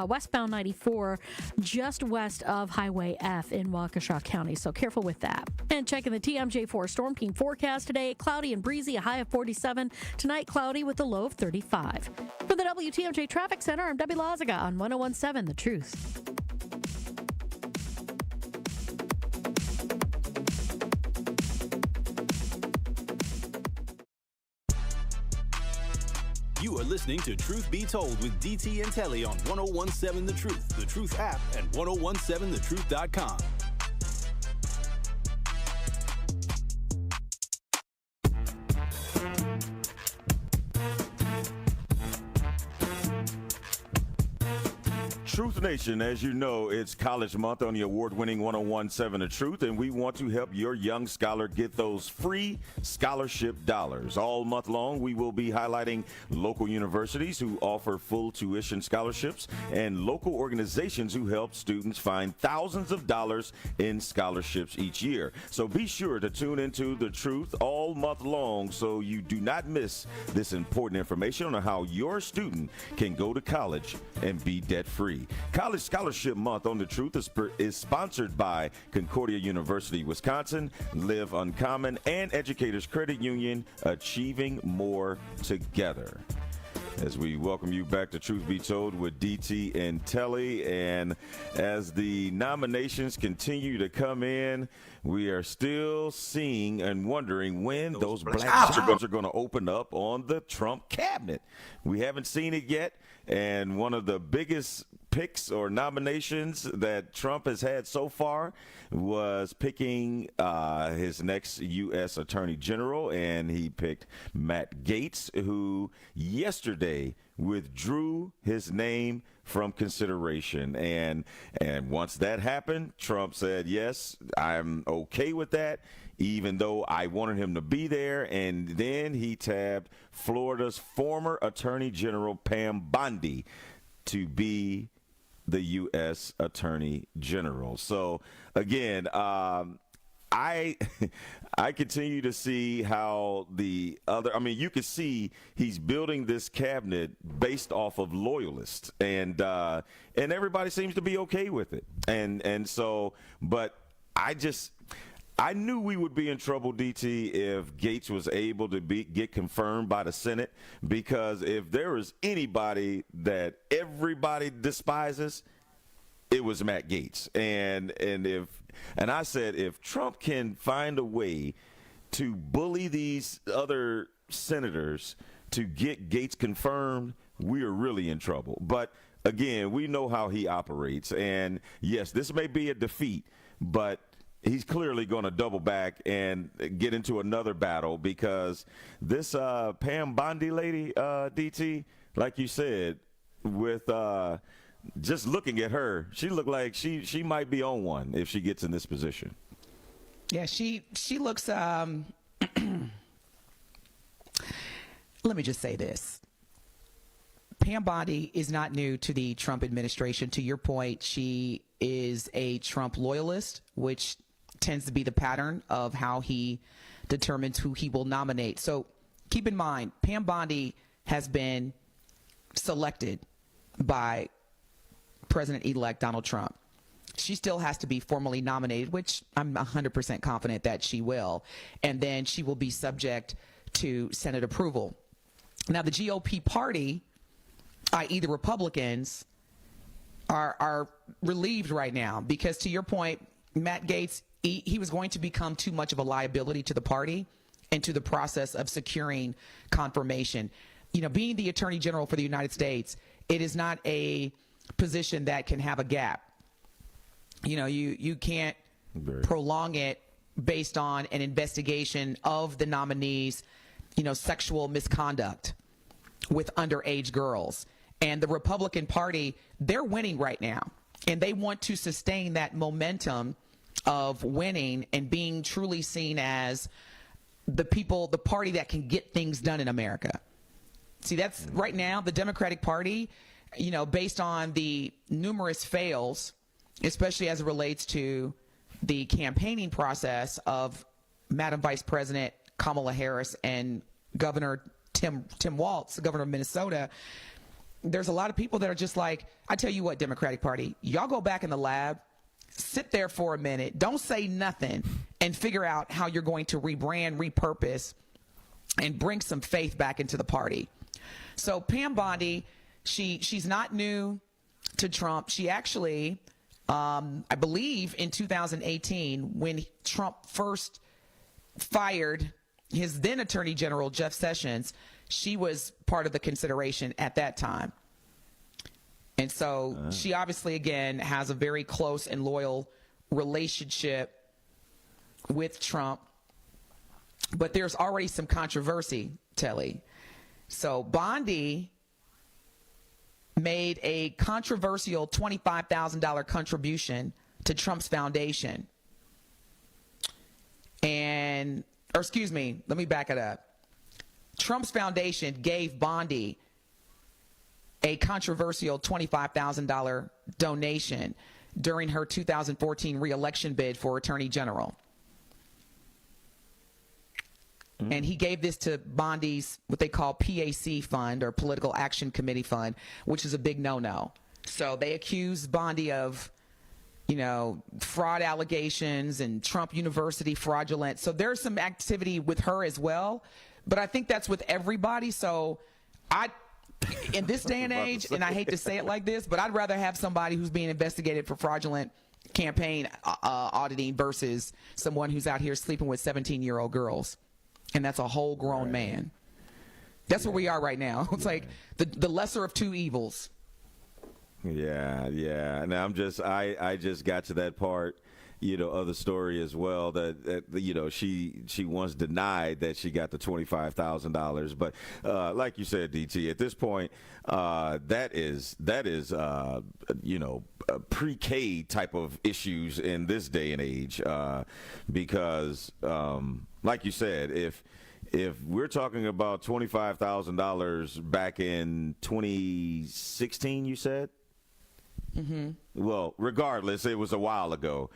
westbound 94, just west of Highway F in Waukesha County, so careful with that. And checking the TMJ4 Storm Team forecast today, cloudy and breezy, a high of 47. Tonight, cloudy with a low of 35. For the WTMJ Traffic Center, I'm Debbie Lazaga on 1017 The Truth. You are listening to Truth Be Told with DT and Telly on 1017 The Truth, The Truth app, and 1017thetruth.com. Truth Nation, as you know, it's College Month on the award-winning 1017 The Truth, and we want to help your young scholar get those free scholarship dollars. All month long, we will be highlighting local universities who offer full tuition scholarships and local organizations who help students find thousands of dollars in scholarships each year. So be sure to tune into The Truth all month long so you do not miss this important information on how your student can go to college and be debt-free. College Scholarship Month on The Truth is sponsored by Concordia University, Wisconsin, Live Uncommon, and Educators Credit Union, achieving more together. As we welcome you back to Truth Be Told with DT and Telly, and as the nominations continue to come in, we are still seeing and wondering when those black circles are going to open up on the Trump cabinet. We haven't seen it yet, and one of the biggest picks or nominations that Trump has had so far was picking his next U.S. Attorney General, and he picked Matt Gaetz, who yesterday withdrew his name from consideration. And once that happened, Trump said, yes, I'm okay with that, even though I wanted him to be there. And then he tabbed Florida's former Attorney General Pam Bondi to be the U.S. Attorney General. So, again, I continue to see how the other, I mean, you can see he's building this cabinet based off of loyalists, and everybody seems to be okay with it. And so, but I knew we would be in trouble, DT, if Gaetz was able to get confirmed by the Senate, because if there is anybody that everybody despises, it was Matt Gaetz. And I said, if Trump can find a way to bully these other senators to get Gaetz confirmed, we are really in trouble. But again, we know how he operates. And yes, this may be a defeat, but he's clearly going to double back and get into another battle, because this Pam Bondi lady, DT, like you said, with just looking at her, she looked like she might be on one if she gets in this position. Yeah, she looks, let me just say this. Pam Bondi is not new to the Trump administration. To your point, she is a Trump loyalist, which tends to be the pattern of how he determines who he will nominate. So keep in mind, Pam Bondi has been selected by President-elect Donald Trump. She still has to be formally nominated, which I'm 100% confident that she will. And then she will be subject to Senate approval. Now, the GOP party, i.e. the Republicans, are relieved right now because, to your point, Matt Gaetz, he was going to become too much of a liability to the party and to the process of securing confirmation. You know, being the Attorney General for the United States, it is not a position that can have a gap. You know, you can't prolong it based on an investigation of the nominees, you know, sexual misconduct with underage girls. And the Republican Party, they're winning right now, and they want to sustain that momentum of winning and being truly seen as the party that can get things done in America. See, that's right now the Democratic Party, you know, based on the numerous fails, especially as it relates to the campaigning process of Madam Vice President Kamala Harris and Governor Tim Walz, the governor of Minnesota. There's a lot of people that are just like, I tell you what, Democratic Party, y'all go back in the lab, sit there for a minute, don't say nothing, and figure out how you're going to rebrand, repurpose, and bring some faith back into the party. So Pam Bondi, she's not new to Trump. She actually, I believe in 2018, when Trump first fired his then Attorney General, Jeff Sessions, she was part of the consideration at that time. And so she obviously, again, has a very close and loyal relationship with Trump. But there's already some controversy, Telly. So Bondi made a controversial $25,000 contribution to Trump's foundation. And, or excuse me, let me back it up. Trump's foundation gave Bondi a controversial $25,000 donation during her 2014 reelection bid for Attorney General. And he gave this to Bondi's, what they call PAC fund, or Political Action Committee fund, which is a big no-no. So they accused Bondi of, you know, fraud allegations and Trump University fraudulent. So there's some activity with her as well. But I think that's with everybody. So in this day and age, and I hate to say it like this, but I'd rather have somebody who's being investigated for fraudulent campaign auditing versus someone who's out here sleeping with 17-year-old girls. And that's a whole grown man. That's where we are right now. It's like the lesser of two evils. Yeah. And I just got to that part, of the story as well, that she once denied that she got the $25,000. But like you said, DT, at this point, that is pre-K type of issues in this day and age, because like you said, if we're talking about $25,000 back in 2016, you said? Mm-hmm. Well, regardless, it was a while ago.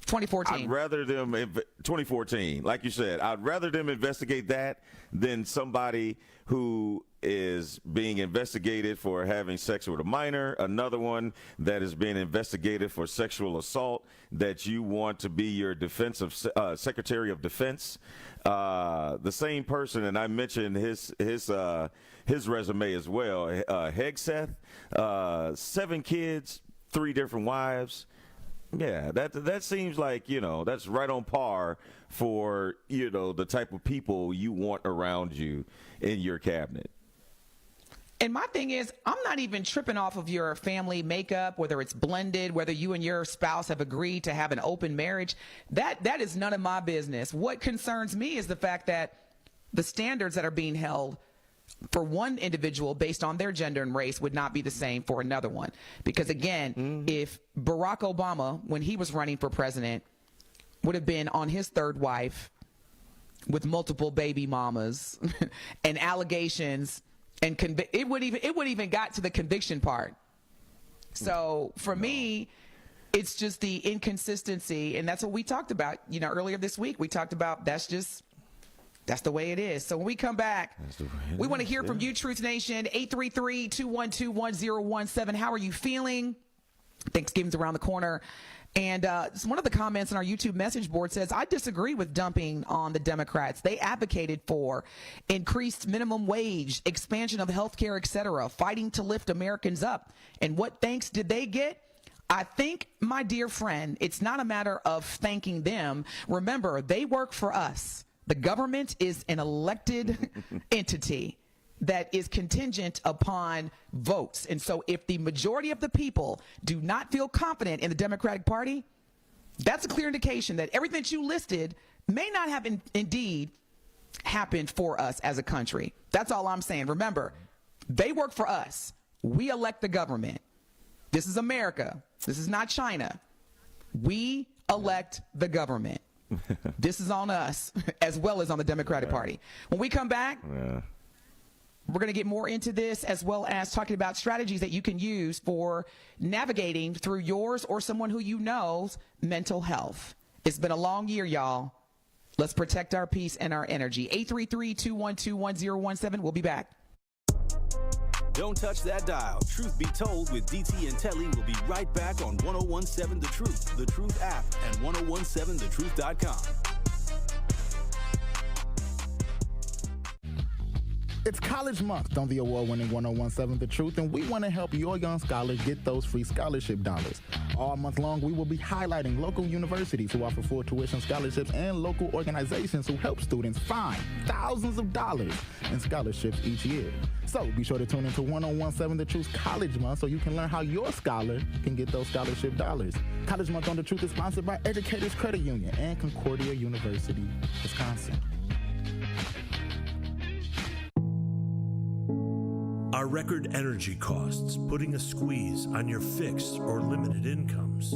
2014. I'd rather them 2014, like you said. I'd rather them investigate that than somebody who is being investigated for having sex with a minor, another one that is being investigated for sexual assault that you want to be your Secretary of Defense. The same person, and I mentioned his resume as well. Hegseth, 7 kids, 3 different wives. Yeah, that seems like, that's right on par for, the type of people you want around you in your cabinet. And my thing is, I'm not even tripping off of your family makeup, whether it's blended, whether you and your spouse have agreed to have an open marriage. That is none of my business. What concerns me is the fact that the standards that are being held for one individual based on their gender and race would not be the same for another one. Because again, if Barack Obama, when he was running for president, would have been on his 3rd wife with multiple baby mamas and allegations, and it would even got to the conviction part. So for me, it's just the inconsistency, and that's what we talked about. Earlier this week, we talked about that's the way it is. So when we come back, we want to hear from you, Truth Nation. 833-212-1017. How are you feeling? Thanksgiving's around the corner. And one of the comments on our YouTube message board says, I disagree with dumping on the Democrats. They advocated for increased minimum wage, expansion of health care, etc., fighting to lift Americans up. And what thanks did they get? I think, my dear friend, it's not a matter of thanking them. Remember, they work for us. The government is an elected entity that is contingent upon votes. And so if the majority of the people do not feel confident in the Democratic Party, that's a clear indication that everything that you listed may not have indeed happened for us as a country. That's all I'm saying. Remember, they work for us. We elect the government. This is America. This is not China. We elect the government. This is on us as well as on the Democratic Party. When we come back, we're going to get more into this, as well as talking about strategies that you can use for navigating through yours or someone who you know's mental health. It's been a long year, y'all. Let's protect our peace and our energy. 833-212-1017. We'll be back. Don't touch that dial. Truth Be Told with DT and Telly will be right back on 1017 The Truth, The Truth app, and 1017thetruth.com. It's College Month on the award-winning 1017 The Truth, and we want to help your young scholars get those free scholarship dollars. All month long, we will be highlighting local universities who offer full tuition scholarships and local organizations who help students find thousands of dollars in scholarships each year. So be sure to tune into 1017 The Truth College Month so you can learn how your scholar can get those scholarship dollars. College Month on The Truth is sponsored by Educators Credit Union and Concordia University, Wisconsin. Are record energy costs putting a squeeze on your fixed or limited incomes?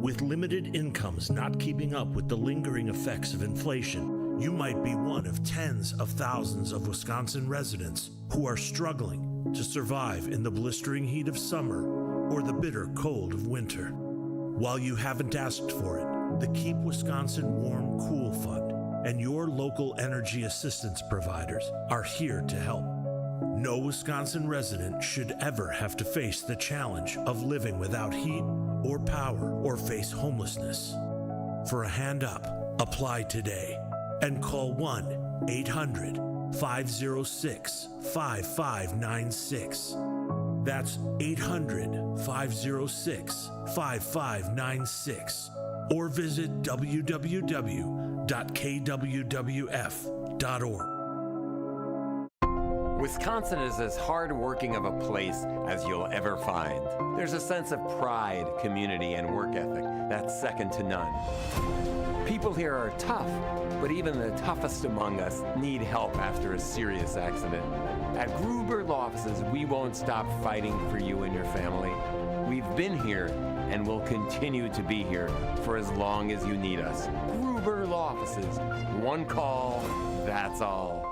With limited incomes not keeping up with the lingering effects of inflation, you might be one of tens of thousands of Wisconsin residents who are struggling to survive in the blistering heat of summer or the bitter cold of winter. While you haven't asked for it, the Keep Wisconsin Warm Cool Fund and your local energy assistance providers are here to help. No Wisconsin resident should ever have to face the challenge of living without heat or power or face homelessness. For a hand up, apply today and call 1-800-506-5596. That's 800-506-5596. Or visit www.kwwf.org. Wisconsin is as hard-working of a place as you'll ever find. There's a sense of pride, community, and work ethic that's second to none. People here are tough, but even the toughest among us need help after a serious accident. At Gruber Law Offices, we won't stop fighting for you and your family. We've been here and will continue to be here for as long as you need us. Gruber Law Offices. One call, that's all.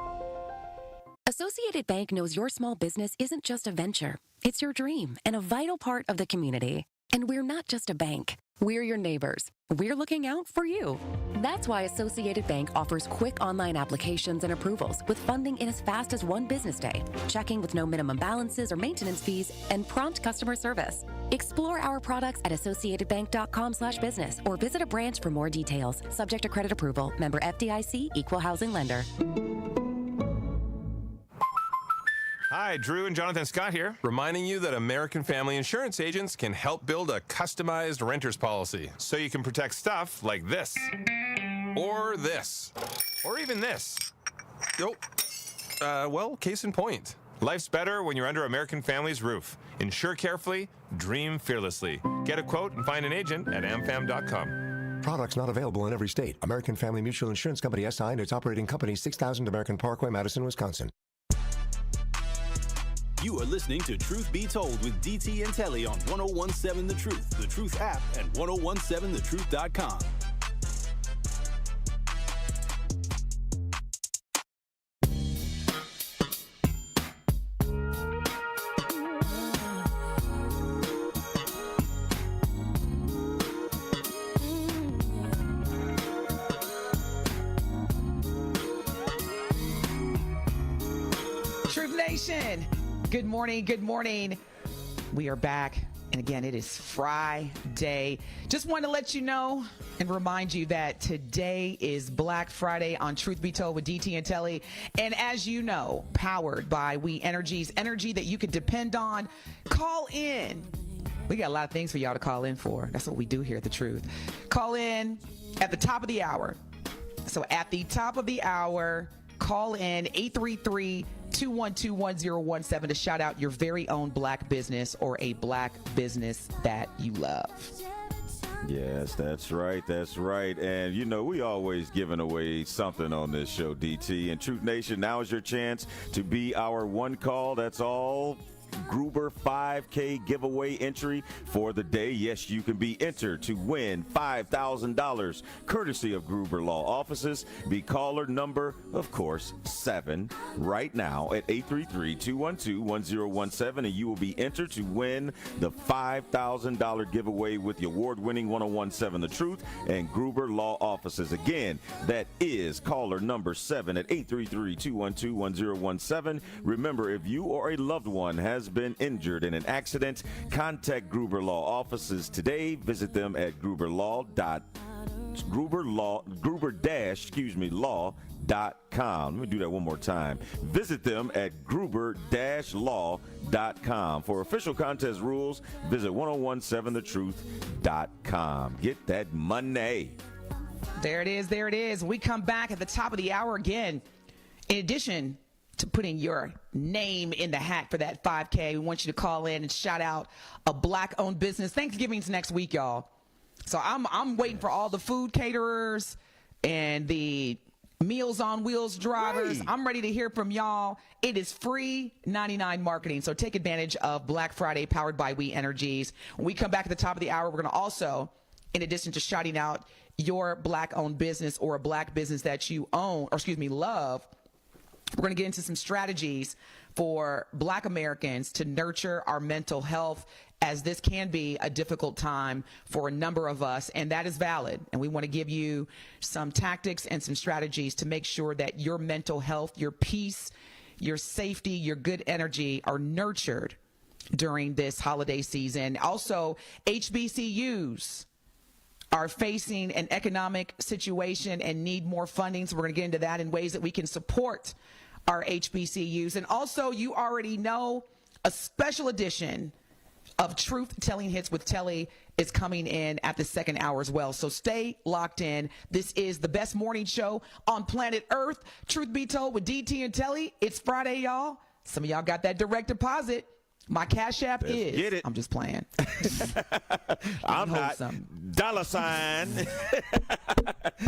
Associated Bank knows your small business isn't just a venture. It's your dream and a vital part of the community. And we're not just a bank. We're your neighbors. We're looking out for you. That's why Associated Bank offers quick online applications and approvals with funding in as fast as one business day, checking with no minimum balances or maintenance fees, and prompt customer service. Explore our products at associatedbank.com/business or visit a branch for more details. Subject to credit approval. Member FDIC, Equal Housing Lender. Hi, Drew and Jonathan Scott here, reminding you that American Family Insurance agents can help build a customized renter's policy so you can protect stuff like this, or this, or even this. Well, case in point. Life's better when you're under American Family's roof. Insure carefully, dream fearlessly. Get a quote and find an agent at amfam.com. Products not available in every state. American Family Mutual Insurance Company SI and its operating company 6000 American Parkway, Madison, Wisconsin. You are listening to Truth Be Told with DT and Telly on 1017 The Truth app, and 1017thetruth.com. Truth Nation. Good morning. Good morning. We are back. And again, it is Friday. Just want to let you know and remind you that today is Black Friday on Truth Be Told with DT and Telly. And as you know, powered by We Energies, energy that you can depend on. Call in. We got a lot of things for y'all to call in for. That's what we do here at The Truth. Call in at the top of the hour. So at the top of the hour, call in 833-212-1017 to shout out your very own black business or a black business that you love. Yes, that's right. That's right. And, you know, we always giving away something on this show, DT. And Truth Nation, now is your chance to be our one call. That's all. Gruber 5K giveaway entry for the day. Yes, you can be entered to win $5,000 courtesy of Gruber Law Offices. Be caller number, of course, 7 right now at 833-212-1017, and you will be entered to win the $5,000 giveaway with the award-winning 1017 The Truth and Gruber Law Offices. Again, that is caller number 7 at 833-212-1017. Remember, if you or a loved one has been injured in an accident, contact Gruber Law Offices today. Visit them at law.com. Let me do that one more time. Visit them at gruber-law.com. For official contest rules, visit 1017thetruth.com. Get that money. There it is. There it is. We come back at the top of the hour again. In addition to putting your name in the hat for that 5K, we want you to call in and shout out a black-owned business. Thanksgiving's next week, y'all. So I'm waiting for all the food caterers and the Meals on Wheels drivers. Right. I'm ready to hear from y'all. It is free 99 marketing. So take advantage of Black Friday powered by We Energies. When we come back at the top of the hour, we're going to also, in addition to shouting out your black-owned business or a black business that you own, or love, we're going to get into some strategies for Black Americans to nurture our mental health, as this can be a difficult time for a number of us, and that is valid. And we want to give you some tactics and some strategies to make sure that your mental health, your peace, your safety, your good energy are nurtured during this holiday season. Also, HBCUs are facing an economic situation and need more funding, so we're going to get into that in ways that we can support our HBCUs. And also, you already know, a special edition of Truth Telling Hits with Telly is coming in at the second hour as well. So stay locked in. This is the best morning show on planet Earth. Truth Be Told with DT and Telly. It's Friday, y'all. Some of y'all got that direct deposit. My Cash App is. Get it. I'm just playing. I'm not. Some. $.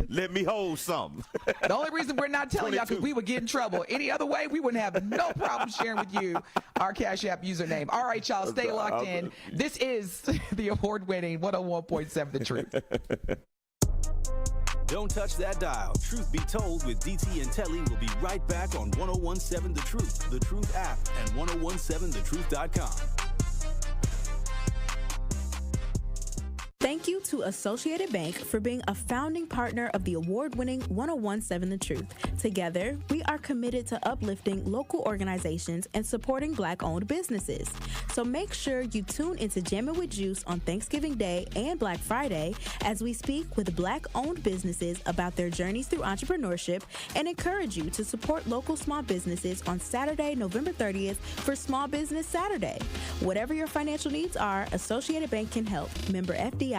Let me hold some. The only reason we're not telling y'all because we would get in trouble. Any other way, we wouldn't have no problem sharing with you our Cash App username. All right, y'all, stay locked in. This is the award-winning 101.7 The Truth. Don't touch that dial. Truth Be Told with DT and Telly will be right back on 101.7 The Truth, The Truth app, and 1017thetruth.com. Thank you to Associated Bank for being a founding partner of the award-winning 101.7 The Truth. Together, we are committed to uplifting local organizations and supporting Black-owned businesses. So make sure you tune into Jammin' with Juice on Thanksgiving Day and Black Friday as we speak with Black-owned businesses about their journeys through entrepreneurship and encourage you to support local small businesses on Saturday, November 30th for Small Business Saturday. Whatever your financial needs are, Associated Bank can help. Member FDIC.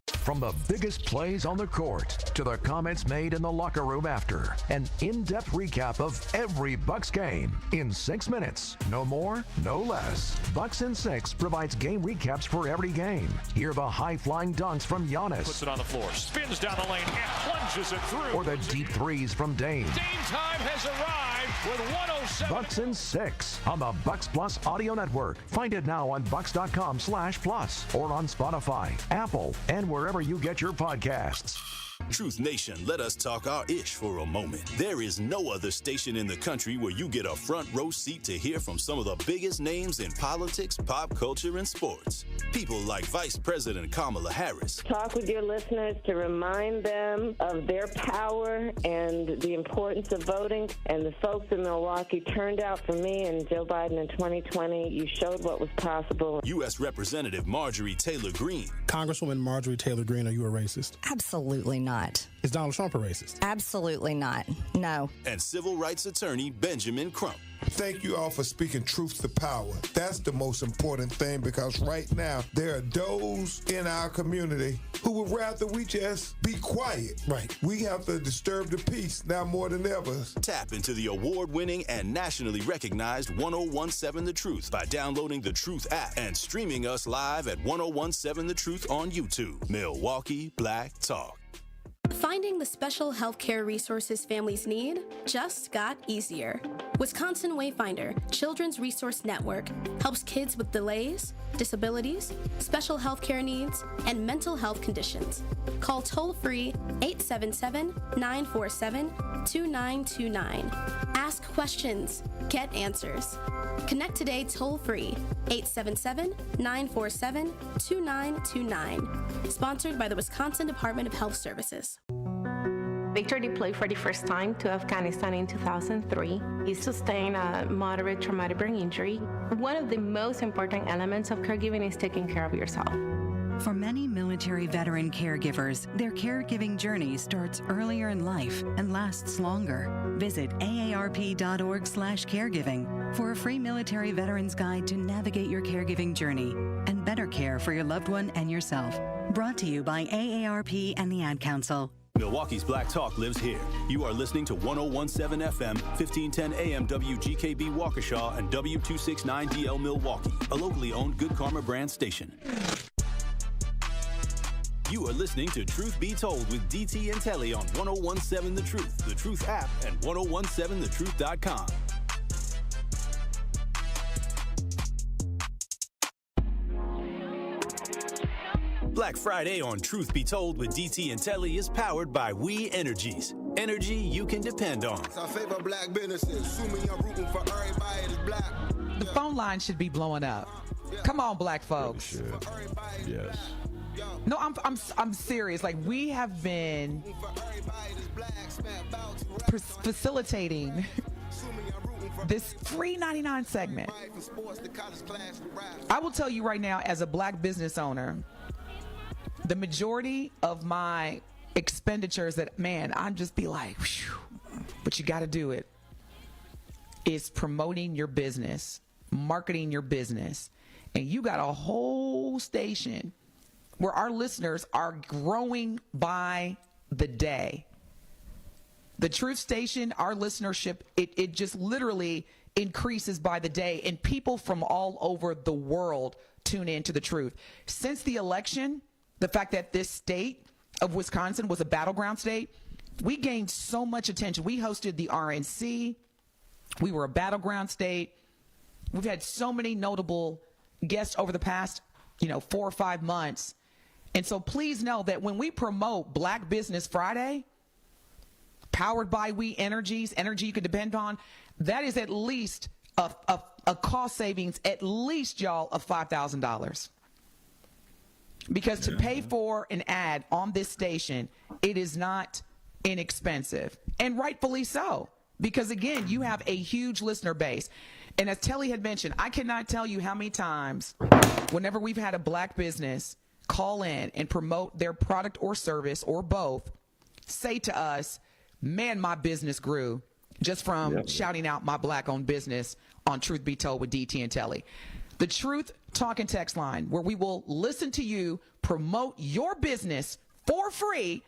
From the biggest plays on the court to the comments made in the locker room after, an in-depth recap of every Bucks game in 6 minutes. No more, no less. Bucks in 6 provides game recaps for every game. Hear the high-flying dunks from Giannis. Puts it on the floor, spins down the lane, and plunges it through. Or the deep threes from Dame. Dame time has arrived with 107. Bucks in 6 on the Bucks Plus audio network. Find it now on bucks.com/plus or on Spotify, Apple, and wherever you get your podcasts. Truth Nation, let us talk our ish for a moment. There is no other station in the country where you get a front row seat to hear from some of the biggest names in politics, pop culture, and sports. People like Vice President Kamala Harris. Talk with your listeners to remind them of their power and the importance of voting. And the folks in Milwaukee turned out for me and Joe Biden in 2020. You showed what was possible. U.S. Representative Marjorie Taylor Greene. Congresswoman Marjorie Taylor Greene, are you a racist? Absolutely not. Is Donald Trump a racist? Absolutely not. No. And civil rights attorney Benjamin Crump. Thank you all for speaking truth to power. That's the most important thing, because right now there are those in our community who would rather we just be quiet. Right. We have to disturb the peace now more than ever. Tap into the award-winning and nationally recognized 1017 The Truth by downloading the Truth app and streaming us live at 1017 The Truth on YouTube. Milwaukee Black Talk. Finding the special healthcare resources families need just got easier. Wisconsin Wayfinder Children's Resource Network helps kids with delays, disabilities, special healthcare needs, and mental health conditions. Call toll-free 877-947-2929. Ask questions, get answers. Connect today toll-free 877-947-2929. Sponsored by the Wisconsin Department of Health Services. Victor deployed for the first time to Afghanistan in 2003. He sustained a moderate traumatic brain injury. One of the most important elements of caregiving is taking care of yourself. For many military veteran caregivers, their caregiving journey starts earlier in life and lasts longer. Visit aarp.org/caregiving for a free military veterans guide to navigate your caregiving journey and better care for your loved one and yourself. Brought to you by AARP and the Ad Council. Milwaukee's Black Talk lives here. You are listening to 1017 FM, 1510 AM WGKB Waukesha, and W269DL Milwaukee, a locally owned Good Karma brand station. You are listening to Truth Be Told with DT and Telly on 1017 The Truth app, and 1017thetruth.com. Black Friday on Truth Be Told with DT and Telly is powered by We Energies. Energy you can depend on. It's our favorite black businesses. Assuming I'm rooting for everybody that's black. The phone line should be blowing up. Come on, black folks. Yes. No, I'm serious. Like, we have been facilitating this free 99 segment. I will tell you right now, as a black business owner, the majority of my expenditures that, man, I'd just be like, whew, but you got to do it, is promoting your business, marketing your business. And you got a whole station where our listeners are growing by the day. The Truth Station, our listenership, it just literally increases by the day, and people from all over the world tune in to the truth. Since the election, the fact that this state of Wisconsin was a battleground state, we gained so much attention. We hosted the RNC. We were a battleground state. We've had so many notable guests over the past, 4 or 5 months. And so please know that when we promote Black Business Friday, powered by We Energies, energy you can depend on, that is at least a cost savings, at least, y'all, of $5,000. Because to pay for an ad on this station, it is not inexpensive, and rightfully so. Because again, you have a huge listener base. And as Telly had mentioned, I cannot tell you how many times whenever we've had a Black business call in and promote their product or service or both, say to us, man, my business grew just from shouting out my Black-owned business on Truth Be Told with DT and Telly. The Truth Talk and Text line, where we will listen to you promote your business for free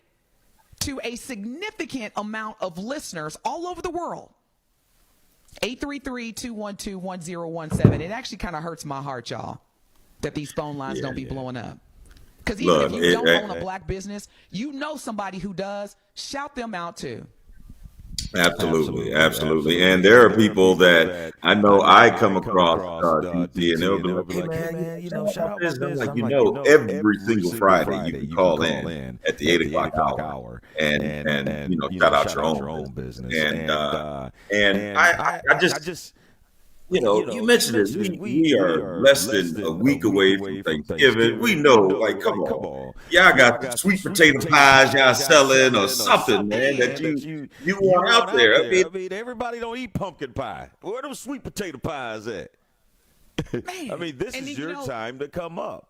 to a significant amount of listeners all over the world. 833-212-1017. It actually kind of hurts my heart, y'all, that these phone lines don't be blowing up. Because even if you don't own a Black business, you know somebody who does, shout them out too. Absolutely. And there are people that I know I come across, DC, and they'll be like, hey, man, shout out this. I'm like, every single Friday you can call in at the 8 o'clock hour and shout out your own business. And I just you mentioned this. We are less than a week away from Thanksgiving. We know, like, come on. Y'all got the sweet potato pies y'all selling or something, man, that you want out there. I mean, everybody don't eat pumpkin pie. Where are those sweet potato pies at? I mean, this is your time to come up.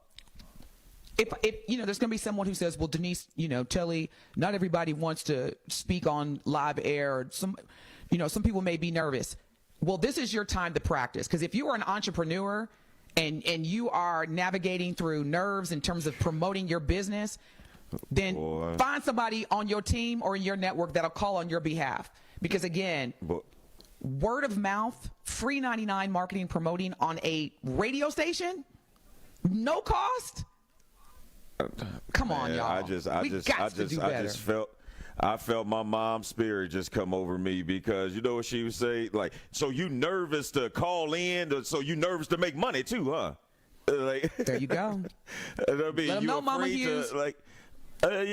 If there's going to be someone who says, well, Denise, Telly, not everybody wants to speak on live air. Or some people may be nervous. Well, this is your time to practice, because if you are an entrepreneur and you are navigating through nerves in terms of promoting your business, then find somebody on your team or in your network that'll call on your behalf. Because again, word of mouth, free 99 marketing promoting on a radio station, no cost. Come on, y'all. I felt my mom's spirit just come over me, because you know what she would say? Like, so you nervous to call in? So you nervous to make money too, huh? Like, there you go. I mean, Let them know, Mama Hughes. I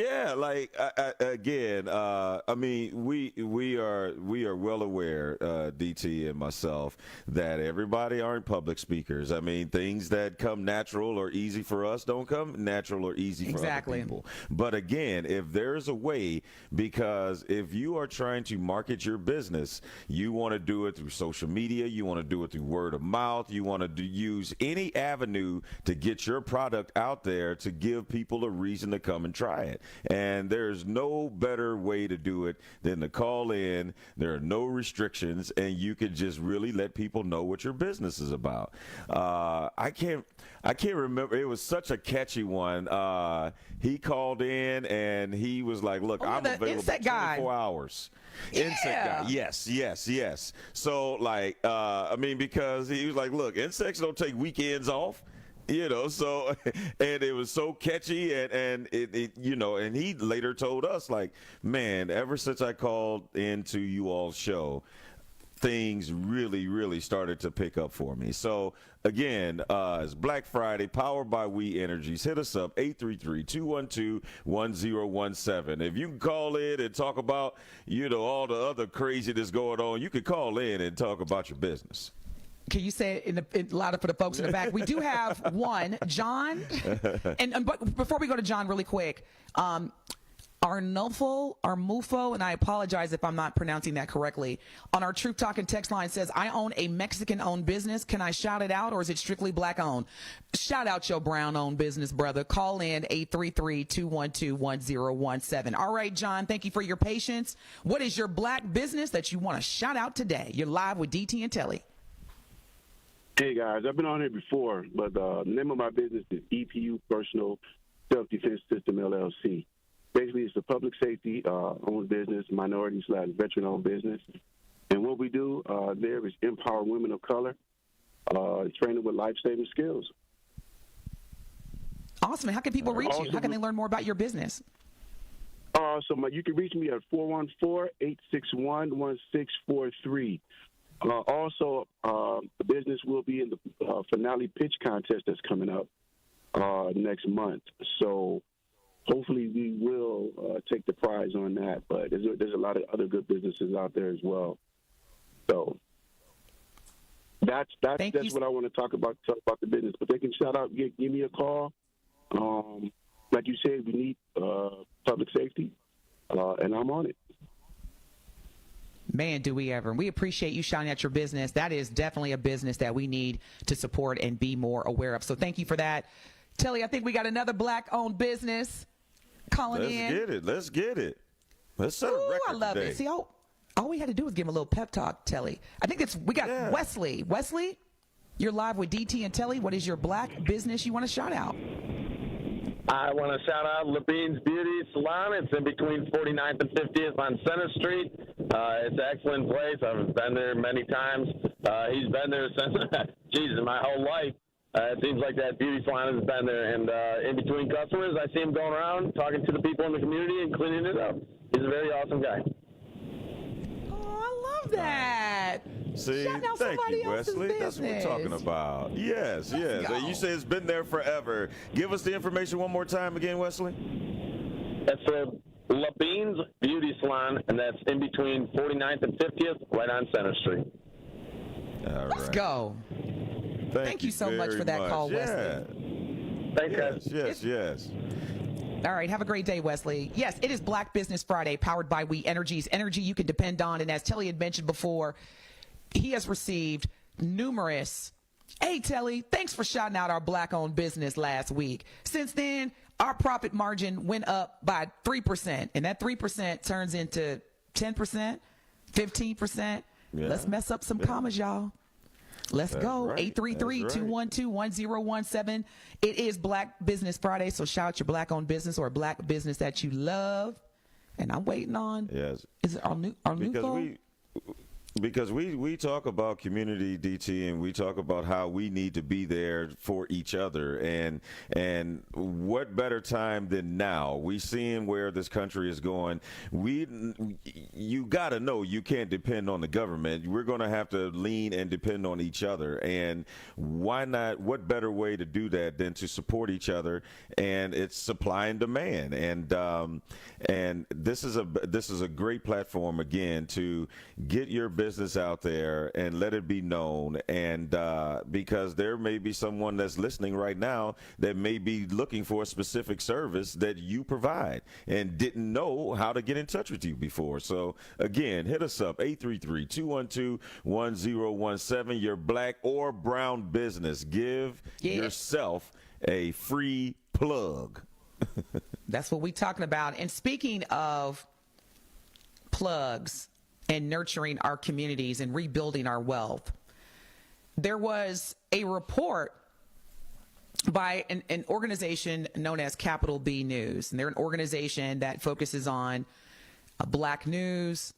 mean, we are well aware, DT and myself, that everybody aren't public speakers. I mean, things that come natural or easy for us don't come natural or easy for other people. But again, if there's a way, because if you are trying to market your business, you want to do it through social media, you want to do it through word of mouth, you want to use any avenue to get your product out there to give people a reason to come and try it. And there's no better way to do it than to call in. There are no restrictions, and you can just really let people know what your business is about. I can't remember. It was such a catchy one. He called in and he was like, look, I'm available 24 hours. Insect guy. Yes. So, like, because he was like, look, insects don't take weekends off. So, and it was so catchy, and and he later told us, like, man, ever since I called into you all's show, things really, really started to pick up for me. So, again, it's Black Friday, powered by We Energies. Hit us up, 833-212-1017. If you can call in and talk about, all the other craziness going on, you can call in and talk about your business. Can you say it louder for the folks in the back? We do have one, John. But before we go to John, really quick, Arnulfo, and I apologize if I'm not pronouncing that correctly, on our Truth Talk and text line says, I own a Mexican-owned business. Can I shout it out, or is it strictly Black-owned? Shout out your brown-owned business, brother. Call in 833-212-1017. All right, John, thank you for your patience. What is your Black business that you want to shout out today? You're live with DT and Telly. Hey, guys, I've been on here before, but the name of my business is EPU Personal Self-Defense System, LLC. Basically, it's a public safety owned business, minority/veteran owned business. And what we do there is empower women of color, train them with life-saving skills. Awesome. How can people reach you? How can they learn more about your business? You can reach me at 414-861-1643. Also, the business will be in the finale pitch contest that's coming up next month. So hopefully we will take the prize on that. But there's a lot of other good businesses out there as well. So that's what I want to talk about the business. But they can shout out, give me a call. Like you said, we need public safety, and I'm on it. Man, do we ever. We appreciate you shouting out your business. That is definitely a business that we need to support and be more aware of. So thank you for that. Telly, I think we got another black-owned business calling in. Let's get it. Let's set a record I love today. it. See, all we had to do was give him a little pep talk, Telly. I think we got Wesley. Wesley, you're live with DT and Telly. What is your black business you want to shout out? I want to shout out Levine's Beauty Salon. It's in between 49th and 50th on Center Street. It's an excellent place. I've been there many times. He's been there since, my whole life. It seems like that beauty salon has been there. And in between customers, I see him going around talking to the people in the community and cleaning it up. He's a very awesome guy. Oh, I love that. See, thank you, Wesley. That's what we're talking about. Yes. And you say it's been there forever. Give us the information one more time again, Wesley. That's Levine's Beauty Salon, and that's in between 49th and 50th, right on Center Street. Let's go. Thank you so much for that call, Wesley. Thanks, guys. Yes. All right, have a great day, Wesley. Yes, it is Black Business Friday, powered by We Energies. Energy you can depend on, and as Telly had mentioned before, he has received numerous. Hey, Telly, thanks for shouting out our black-owned business last week. Since then, our profit margin went up by 3%, and that 3% turns into 10%, 15%. Yeah. Let's mess up some commas, y'all. Let's go. 833-212-1017. It is Black Business Friday, so shout out your black-owned business or a black business that you love. And I'm waiting on. Yes. Is it our new goal? Because we talk about community, DT, and we talk about how we need to be there for each other, and what better time than now? We seeing where this country is going. You got to know you can't depend on the government. We're going to have to lean and depend on each other, and why not? What better way to do that than to support each other? And it's supply and demand, and this is a great platform again to get your business out there and let it be known, and because there may be someone that's listening right now that may be looking for a specific service that you provide and didn't know how to get in touch with you before. So again, hit us up, 833-212-1017. Your black or brown business, give yourself a free plug. That's what we're talking about. And speaking of plugs and nurturing our communities and rebuilding our wealth, there was a report by an organization known as Capital B News. And they're an organization that focuses on black news,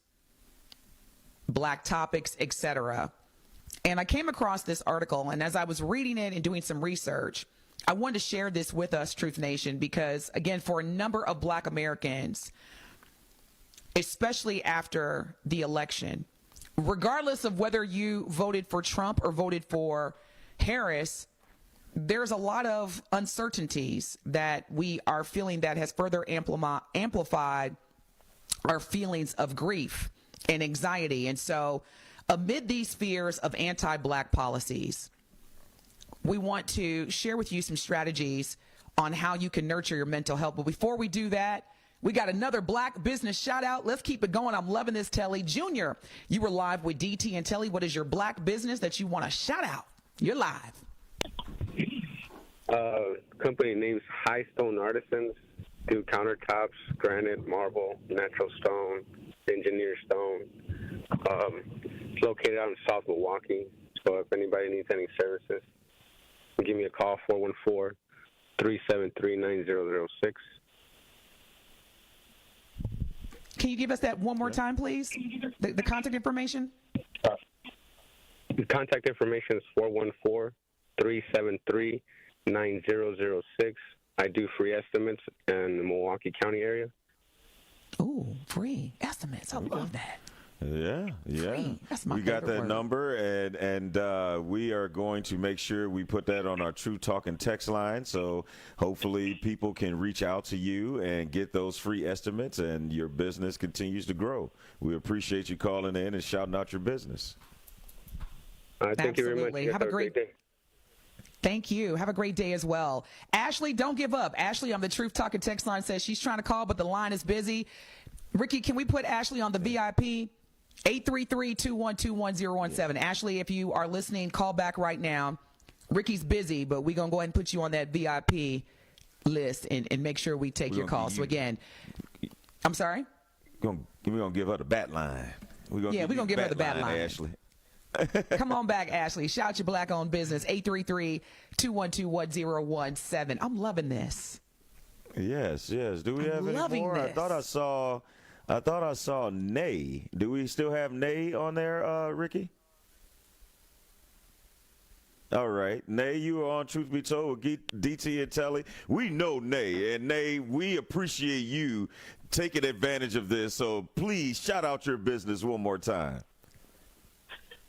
black topics, etc. And I came across this article, and as I was reading it and doing some research, I wanted to share this with us, Truth Nation, because, again, for a number of black Americans, especially after the election, regardless of whether you voted for Trump or voted for Harris, there's a lot of uncertainties that we are feeling that has further amplified our feelings of grief and anxiety. And so amid these fears of anti-black policies, we want to share with you some strategies on how you can nurture your mental health. But before we do that, we got another black business shout out. Let's keep it going. I'm loving this, Telly. Junior, you were live with DT and Telly. What is your black business that you want to shout out? You're live. Company name's High Stone Artisans. Do countertops, granite, marble, natural stone, engineered stone. It's located out in South Milwaukee. So if anybody needs any services, give me a call, 414-373-9006. Can you give us that one more time, please? The contact information? The contact information is 414-373-9006. I do free estimates in the Milwaukee County area. Ooh, free estimates. I love that. Yeah. That's my we got favorite that word. number, and we are going to make sure we put that on our True Talking text line, so hopefully people can reach out to you and get those free estimates, and your business continues to grow. We appreciate you calling in and shouting out your business. Thank you very much. Have a great day. Thank you. Have a great day as well. Ashley, don't give up. Ashley on the Truth Talking text line says she's trying to call, but the line is busy. Ricky, can we put Ashley on the VIP? 833-212-1017. Ashley, if you are listening, call back right now. Ricky's busy, but we're going to go ahead and put you on that VIP list and make sure we take your call. So again, I'm sorry? We're going to give her the bat line. We're going to give her the bat line. Ashley. Come on back, Ashley. Shout your black-owned business. 833-212-1017. I'm loving this. Yes. Do we have any more? This. I thought I saw Nay. Do we still have Nay on there, Ricky? All right. Nay, you are on Truth Be Told with DT and Telly. We know Nay, and Nay, we appreciate you taking advantage of this. So please shout out your business one more time.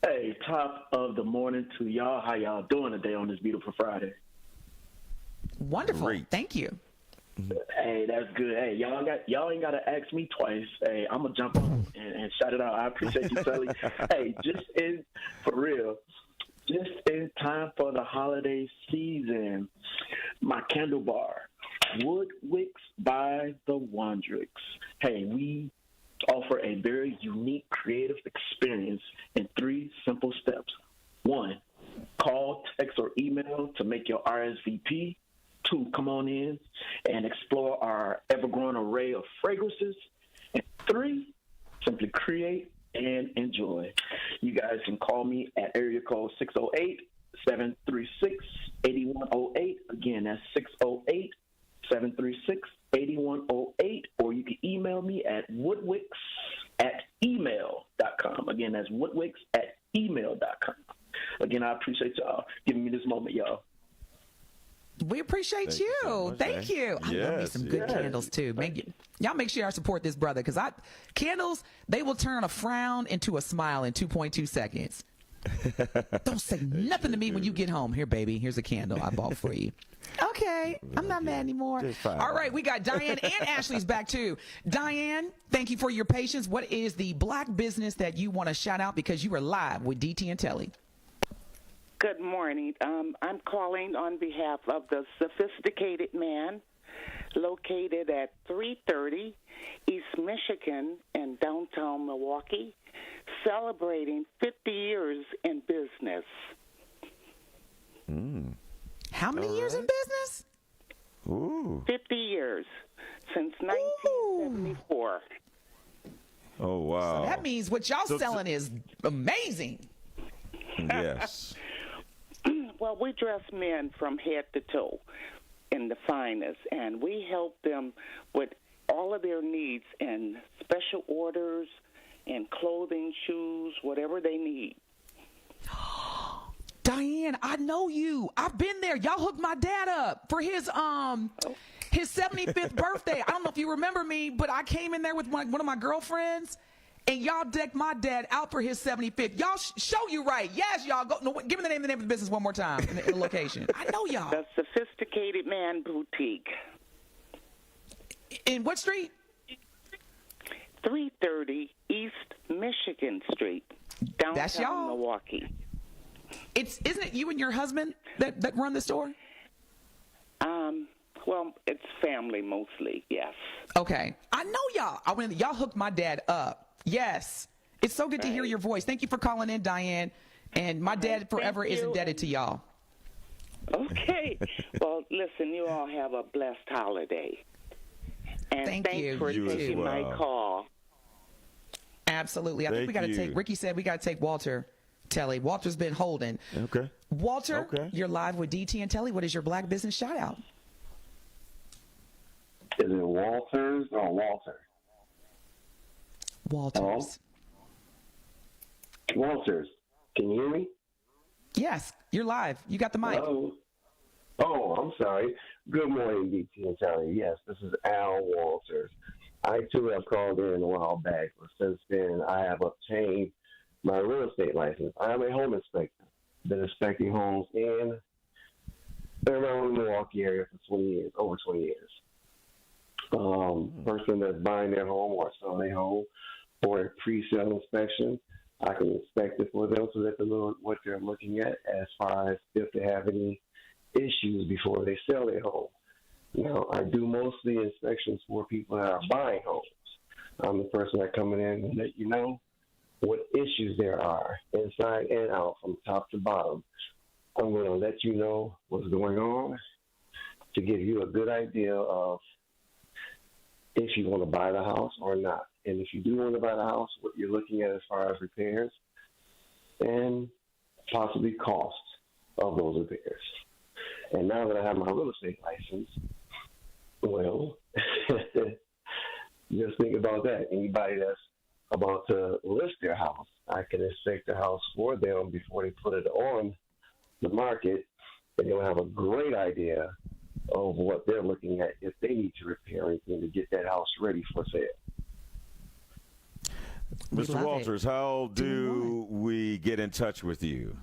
Hey, top of the morning to y'all. How y'all doing today on this beautiful Friday? Wonderful. Great. Thank you. Hey, that's good. Hey, y'all ain't got to ask me twice. Hey, I'm going to jump on and shout it out. I appreciate you, Telly. Hey, just in time for the holiday season, my candle bar, Woodwicks by the Wondricks. Hey, we offer a very unique, creative experience in 3 simple steps. 1, call, text, or email to make your RSVP. 2, come on in and explore our ever-growing array of fragrances. And 3, simply create and enjoy. You guys can call me at area code 608-736-8108. Again, that's 608-736-8108. Or you can email me at woodwicks@email.com. Again, that's woodwicks@email.com. Again, I appreciate y'all giving me this moment, y'all. We appreciate you. So much, Thank you. I love me some good candles too. Y'all make sure I support this brother, because candles, they will turn a frown into a smile in 2.2 seconds. Don't say nothing to me when you get home. Here, baby, here's a candle I bought for you. Okay, I'm not mad anymore. All right, we got Diane and Ashley's back too. Diane, thank you for your patience. What is the black business that you want to shout out because you are live with DT and Telly? Good morning. I'm calling on behalf of the Sophisticated Man, located at 330 East Michigan in downtown Milwaukee, celebrating 50 years in business. How many years in business? 50 years, since 1974. Oh, wow. So that means what y'all selling is amazing. Yes. Well, we dress men from head to toe in the finest, and we help them with all of their needs and special orders and clothing, shoes, whatever they need. Diane, I know you. I've been there. Y'all hooked my dad up for his 75th birthday. I don't know if you remember me, but I came in there with one of my girlfriends, and y'all decked my dad out for his 75th. Y'all show you right. Yes, y'all. Go. No, give me the name of the business one more time in the location. I know y'all. The Sophisticated Man Boutique. In what street? 330 East Michigan Street, downtown That's y'all. Milwaukee. Isn't it you and your husband that run the store? Well, it's family mostly, yes. Okay. I know y'all. Y'all hooked my dad up. Yes. It's so good to hear your voice. Thank you for calling in, Diane. And my dad forever is indebted to y'all. Okay. Well, listen, you all have a blessed holiday. And thanks for taking my call. Absolutely. I think we got to take, Ricky said we got to take Walter Telly. Walter's been holding. Okay. Walter, you're live with DT and Telly. What is your black business shout out? Is it Walters or Walter? Walters. Hello? Walters, can you hear me? Yes, you're live. You got the mic. Hello? Oh, I'm sorry. Good morning, DT and Telly. Yes, this is Al Walters. I, too, have called in a while back, but since then I have obtained my real estate license. I am a home inspector. Been inspecting homes in and around the Milwaukee area for 20 years, over 20 years. Person that's buying their home or selling their home for a pre-sale inspection, I can inspect it for them so that they know what they're looking at as far as if they have any issues before they sell their home. Now, I do mostly inspections for people that are buying homes. I'm the person that come in and let you know what issues there are inside and out from top to bottom. I'm going to let you know what's going on to give you a good idea of if you want to buy the house or not. And if you do want to buy the house, what you're looking at as far as repairs and possibly costs of those repairs. And now that I have my real estate license, well, just think about that. Anybody that's about to list their house, I can inspect the house for them before they put it on the market, and they'll have a great idea of what they're looking at if they need to repair anything to get that house ready for sale. Mr. Walters, how do we get in touch with you?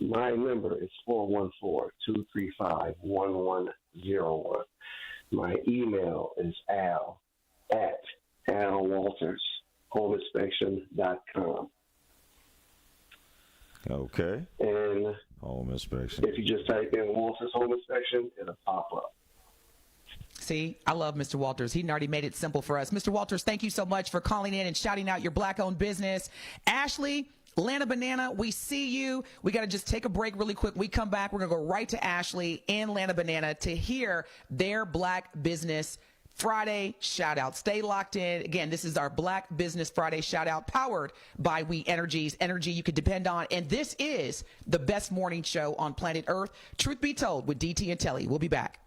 My number is 414-235-1101. My email is al@alwaltersHomeInspection.com. Okay. And home inspection. If you just type in Walters Home Inspection, it'll pop up. See, I love Mr. Walters. He already made it simple for us. Mr. Walters, thank you so much for calling in and shouting out your Black-owned business. Ashley, Atlanta Banana, we see you. We got to just take a break really quick. We come back, we're going to go right to Ashley and Atlanta Banana to hear their Black Business Friday shout out. Stay locked in. Again, this is our Black Business Friday shout out powered by We Energies, energy you can depend on. And this is the best morning show on planet Earth. Truth Be Told with DT and Telly. We'll be back.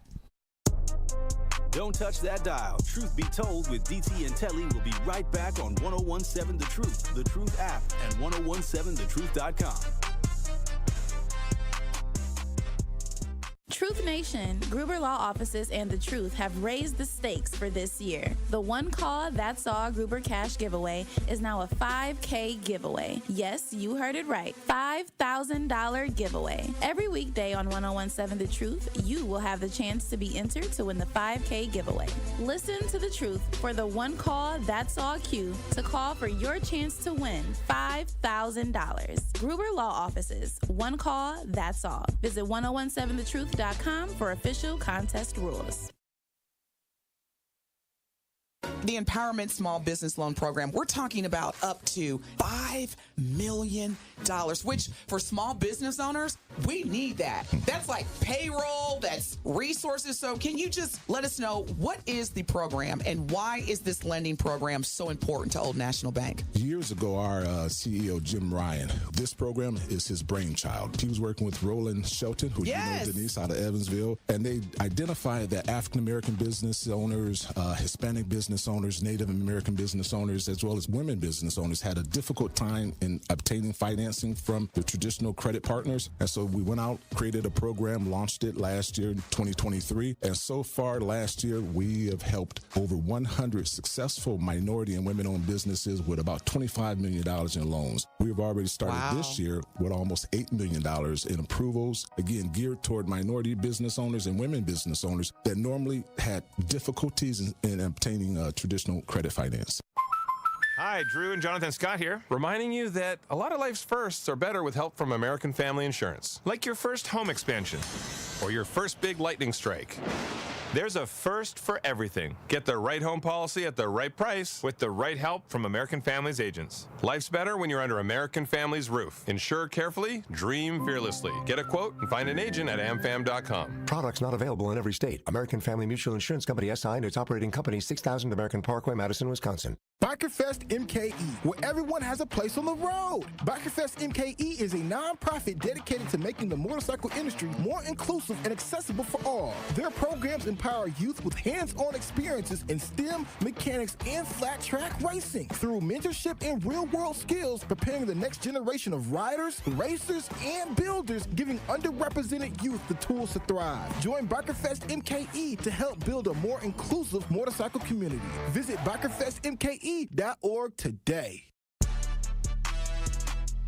Don't touch that dial. Truth Be Told with DT and Telly will be right back on 1017 The Truth, The Truth app, and 1017thetruth.com. Truth Nation, Gruber Law Offices and The Truth have raised the stakes for this year. The One Call That's All Gruber Cash Giveaway is now a $5K giveaway. Yes, you heard it right. $5,000 giveaway. Every weekday on 1017 The Truth, you will have the chance to be entered to win the $5K giveaway. Listen to The Truth for the One Call That's All cue to call for your chance to win $5,000. Gruber Law Offices, One Call That's All. Visit 1017thetruth.com for official contest rules. The Empowerment Small Business Loan Program, we're talking about up to $5 million, which for small business owners, we need that. That's like payroll, that's resources. So can you just let us know what is the program and why is this lending program so important to Old National Bank? Years ago, our CEO, Jim Ryan, this program is his brainchild. He was working with Roland Shelton, who you know Denise out of Evansville, and they identified that African-American business owners, Hispanic business owners, Native American business owners, as well as women business owners had a difficult time in obtaining financing from the traditional credit partners. And so we went out, created a program, launched it last year in 2023. And so far last year, we have helped over 100 successful minority and women-owned businesses with about $25 million in loans. We've already started this year with almost $8 million in approvals, again, geared toward minority business owners and women business owners that normally had difficulties in obtaining traditional credit finance. Hi, Drew and Jonathan Scott here, reminding you that a lot of life's firsts are better with help from American Family Insurance. Like your first home expansion or your first big lightning strike. There's a first for everything. Get the right home policy at the right price with the right help from American Family's agents. Life's better when you're under American Family's roof. Insure carefully, dream fearlessly. Get a quote and find an agent at amfam.com. Products not available in every state. American Family Mutual Insurance Company SI and its operating company 6000 American Parkway, Madison, Wisconsin. Bikerfest MKE, where everyone has a place on the road. Bikerfest MKE is a non-profit dedicated to making the motorcycle industry more inclusive and accessible for all. Their programs empower youth with hands-on experiences in STEM, mechanics, and flat track racing through mentorship and real-world skills, preparing the next generation of riders, racers, and builders, giving underrepresented youth the tools to thrive. Join Bikerfest MKE to help build a more inclusive motorcycle community. Visit bikerfestmke.org today.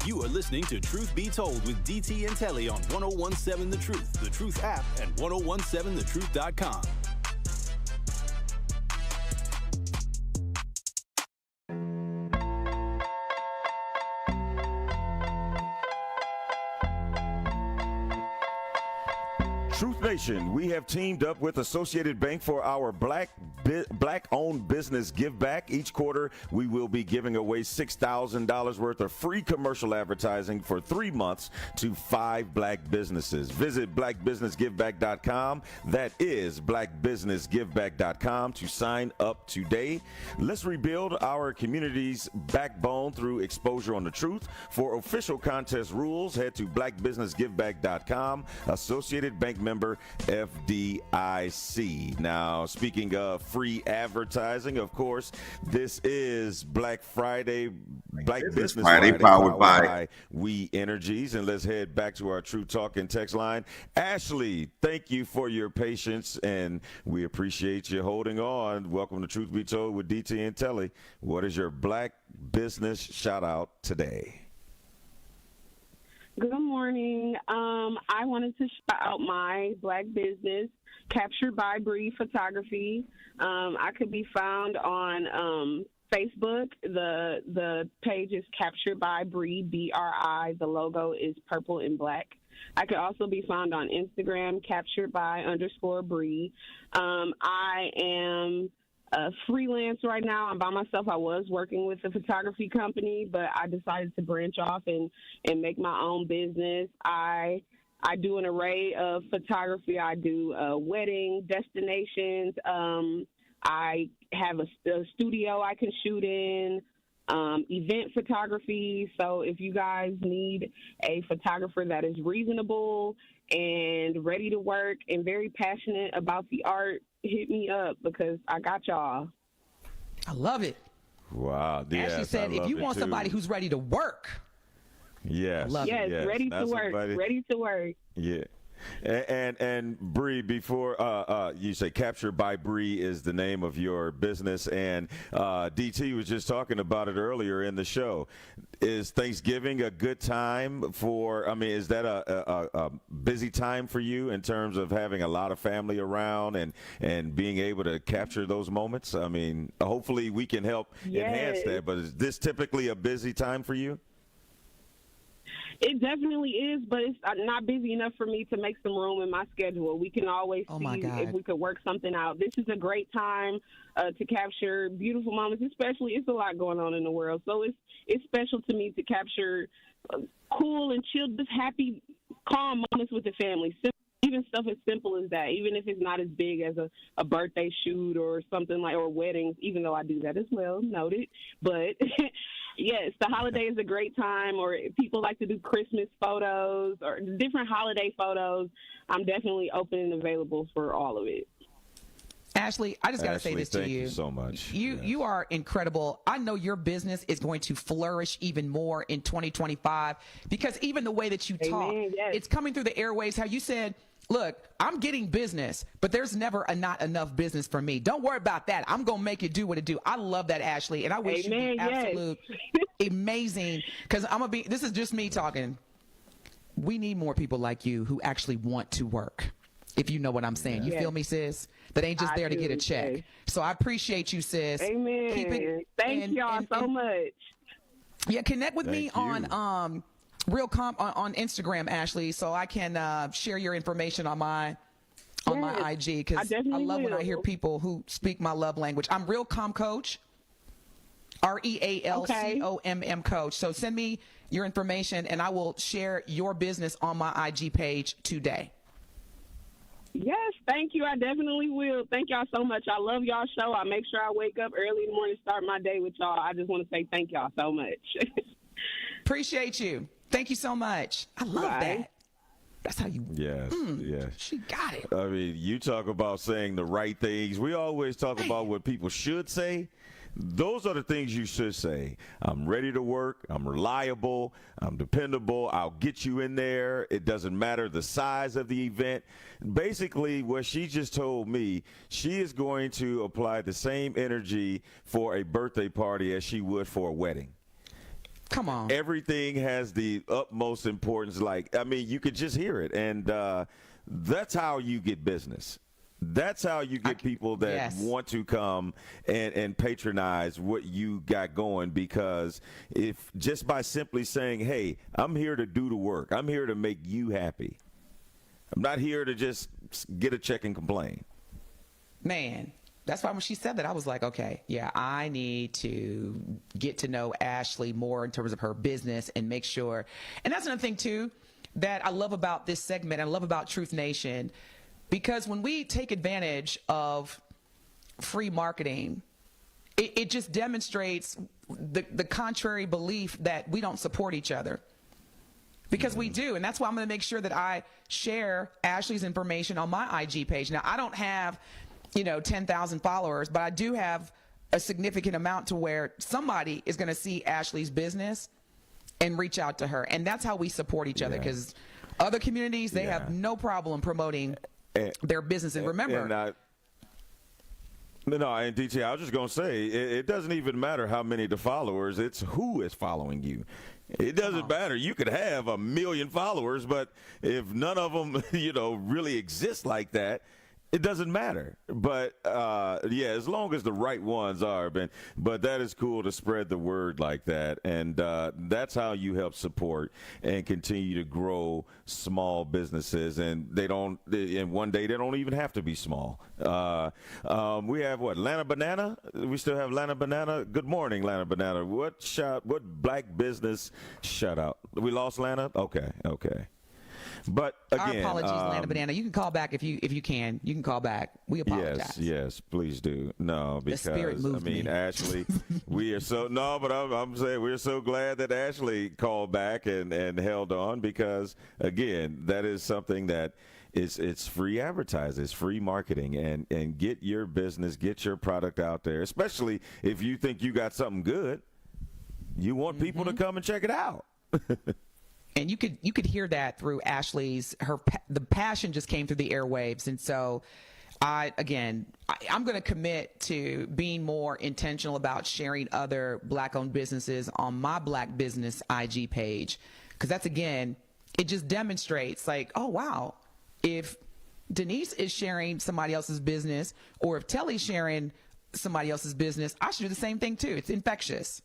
You are listening to Truth Be Told with DT and Telly on 1017 The Truth, The Truth app, and 1017thetruth.com. Truth Nation, we have teamed up with Associated Bank for our Black-owned business give back. Each quarter, we will be giving away $6,000 worth of free commercial advertising for 3 months to 5 Black businesses. Visit blackbusinessgiveback.com. That is blackbusinessgiveback.com to sign up today. Let's rebuild our community's backbone through exposure on the truth. For official contest rules, head to blackbusinessgiveback.com. Associated Bank member FDIC. Now, speaking of free advertising, of course, this is Black Friday, Black Business Friday, powered by We Energies. And let's head back to our True Talk and text line. Ashley, thank you for your patience, and we appreciate you holding on. Welcome to Truth Be Told with DT and Telly. What is your Black business shout out today? Good morning. I wanted to shout out my Black business, Captured by Bree Photography. I could be found on Facebook. The page is Captured by Bree, BRI. The logo is purple and black. I could also be found on Instagram, Captured by _Bree. I am freelance right now. I'm by myself. I was working with a photography company, but I decided to branch off and make my own business. I do an array of photography. I do wedding destinations. I have a studio I can shoot in, event photography. So if you guys need a photographer that is reasonable and ready to work and very passionate about the art, hit me up because I got y'all. I love it. Wow. Yes, Ashley said, if you want somebody who's ready to work. Yes. Yes, ready to work. Somebody. Ready to work. Yeah. And Bree, before you say Captured by Bree is the name of your business, and DT was just talking about it earlier in the show. Is Thanksgiving a good time for? I mean, is that a busy time for you in terms of having a lot of family around and being able to capture those moments? I mean, hopefully we can help enhance that. But is this typically a busy time for you? It definitely is, but it's not busy enough for me to make some room in my schedule. We can always see if we could work something out. This is a great time to capture beautiful moments, especially it's a lot going on in the world. So it's special to me to capture cool and chill, just happy, calm moments with the family. Even stuff as simple as that, even if it's not as big as a birthday shoot or something like, or weddings, even though I do that as well, noted. But yes, the holiday is a great time, or if people like to do Christmas photos or different holiday photos, I'm definitely open and available for all of it. Ashley, I just got to say this to you. Thank you so much. You are incredible. I know your business is going to flourish even more in 2025 because even the way that you talk, it's coming through the airwaves, how you said, look, I'm getting business, but there's never not enough business for me. Don't worry about that. I'm going to make it do what it do. I love that, Ashley. And I wish you the absolute amazing, because this is just me talking. We need more people like you who actually want to work. If you know what I'm saying. You feel me, sis? That ain't just there to get a check. So I appreciate you, sis. Amen. Thank y'all so much. Yeah, connect with me on on Instagram, Ashley, so I can share your information on my IG, because I love when I hear people who speak my love language. I'm Real Calm Coach, RealComm Coach. So send me your information and I will share your business on my IG page today. Yes, thank you. I definitely will. Thank y'all so much. I love y'all show. I make sure I wake up early in the morning, start my day with y'all. I just want to say thank y'all so much. Appreciate you. Thank you so much. I love that. That's how you. Yes, yes. She got it. I mean, you talk about saying the right things. We always talk about what people should say. Those are the things you should say. I'm ready to work. I'm reliable. I'm dependable. I'll get you in there. It doesn't matter the size of the event. Basically, what she just told me, she is going to apply the same energy for a birthday party as she would for a wedding. Come on. Everything has the utmost importance. Like, I mean, you could just hear it. And that's how you get business. That's how you get people that want to come and patronize what you got going, because if just by simply saying, hey, I'm here to do the work, I'm here to make you happy, I'm not here to just get a check and complain. Man, that's why when she said that, I was like, okay, yeah, I need to get to know Ashley more in terms of her business and make sure. And that's another thing, too, that I love about this segment. I love about Truth Nation. Because when we take advantage of free marketing, it just demonstrates the contrary belief that we don't support each other. Because we do. And that's why I'm going to make sure that I share Ashley's information on my IG page. Now, I don't have, 10,000 followers, but I do have a significant amount to where somebody is going to see Ashley's business and reach out to her. And that's how we support each other. Because other communities, they have no problem promoting their business. And remember, and DT, I was just going to say, it doesn't even matter how many the followers, it's who is following you. It doesn't matter. You could have 1 million followers, but if none of them, really exist like that, it doesn't matter. But, as long as the right ones are. But that is cool to spread the word like that. And that's how you help support and continue to grow small businesses. And one day they don't even have to be small. We have Lana Banana? We still have Lana Banana. Good morning, Lana Banana. What black business shout out? We lost Lana? Okay. But again, our apologies, Lana Banana. You can call back if you can. You can call back. We apologize. Yes, please do. No, because the spirit moved me. Ashley, we are so but I'm saying we're so glad that Ashley called back and held on, because again, that is something that it's free advertising, it's free marketing, and get your business, get your product out there, especially if you think you got something good. You want people to come and check it out. And you could hear that through Ashley's, the passion just came through the airwaves. And so I'm going to commit to being more intentional about sharing other black-owned businesses on my Black Business IG page. Because that's, again, it just demonstrates like, oh, wow, if Denise is sharing somebody else's business, or if Telly's sharing somebody else's business, I should do the same thing too. It's infectious.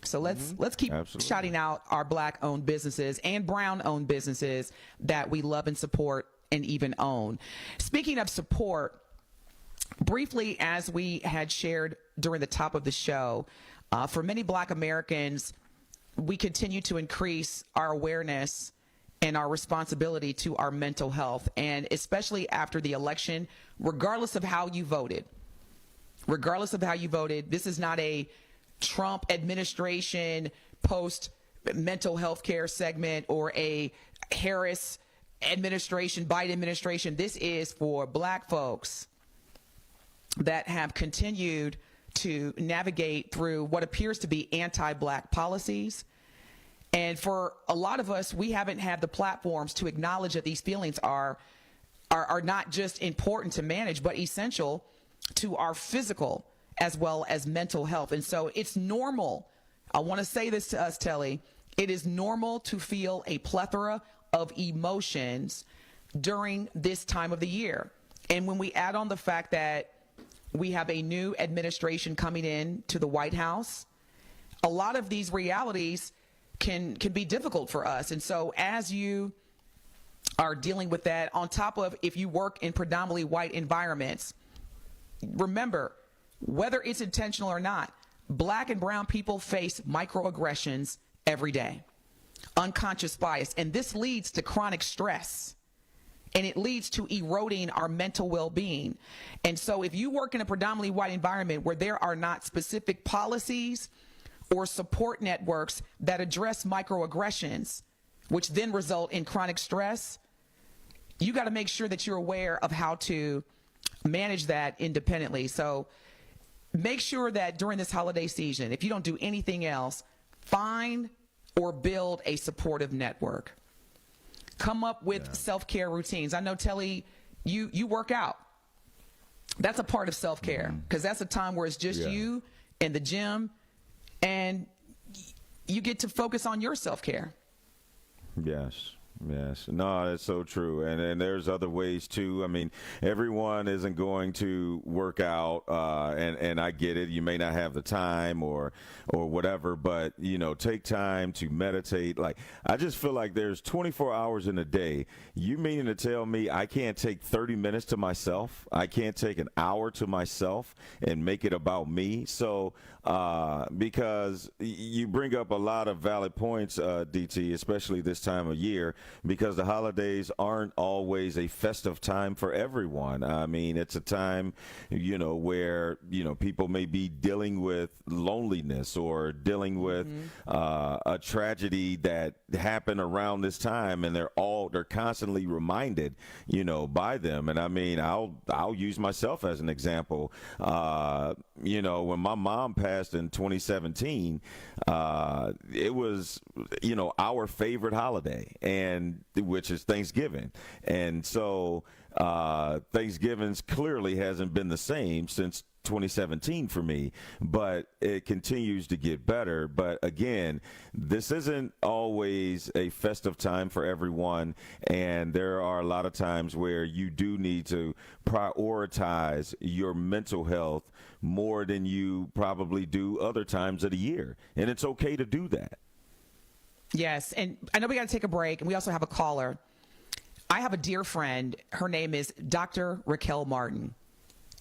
So let's keep shouting out our Black-owned businesses and Brown-owned businesses that we love and support and even own. Speaking of support, briefly, as we had shared during the top of the show, for many Black Americans, we continue to increase our awareness and our responsibility to our mental health, and especially after the election, regardless of how you voted. This is not a Trump administration post mental health care segment or a Harris administration, Biden administration. This is for Black folks that have continued to navigate through what appears to be anti-Black policies. And for a lot of us, we haven't had the platforms to acknowledge that these feelings are not just important to manage, but essential to our physical as well as mental health. And so it's normal. I want to say this to us, Telly. It is normal to feel a plethora of emotions during this time of the year. And when we add on the fact that we have a new administration coming in to the White House, a lot of these realities can be difficult for us. And so as you are dealing with that, on top of if you work in predominantly white environments, remember, whether it's intentional or not, Black and brown people face microaggressions every day, unconscious bias, and this leads to chronic stress. and it leads to eroding our mental well-being. And so if you work in a predominantly white environment where there are not specific policies or support networks that address microaggressions, which then result in chronic stress, you got to make sure that you're aware of how to manage that independently. So make sure that during this holiday season, if you don't do anything else, find or build a supportive network. Come up with self-care routines. I know, Telly, you work out. That's a part of self-care, because that's a time where it's just you and the gym, and you get to focus on your self-care. Yes. No, that's so true. And there's other ways too. I mean, everyone isn't going to work out, and I get it. You may not have the time or whatever, but take time to meditate. Like, I just feel like there's 24 hours in a day. You meaning to tell me I can't take 30 minutes to myself? I can't take an hour to myself and make it about me? So, because you bring up a lot of valid points, DT, especially this time of year, because the holidays aren't always a festive time for everyone. I mean, it's a time, where, people may be dealing with loneliness or dealing with a tragedy that happened around this time, and they're constantly reminded, by them. And I mean, I'll use myself as an example. When my mom passed in 2017, it was, our favorite holiday, and which is Thanksgiving. And so Thanksgiving's clearly hasn't been the same since 2017 for me, but it continues to get better. But again, this isn't always a festive time for everyone, and there are a lot of times where you do need to prioritize your mental health more than you probably do other times of the year, and it's okay to do that. Yes, and I know we got to take a break, and we also have a caller. I have a dear friend. Her name is Dr. Raquel Martin,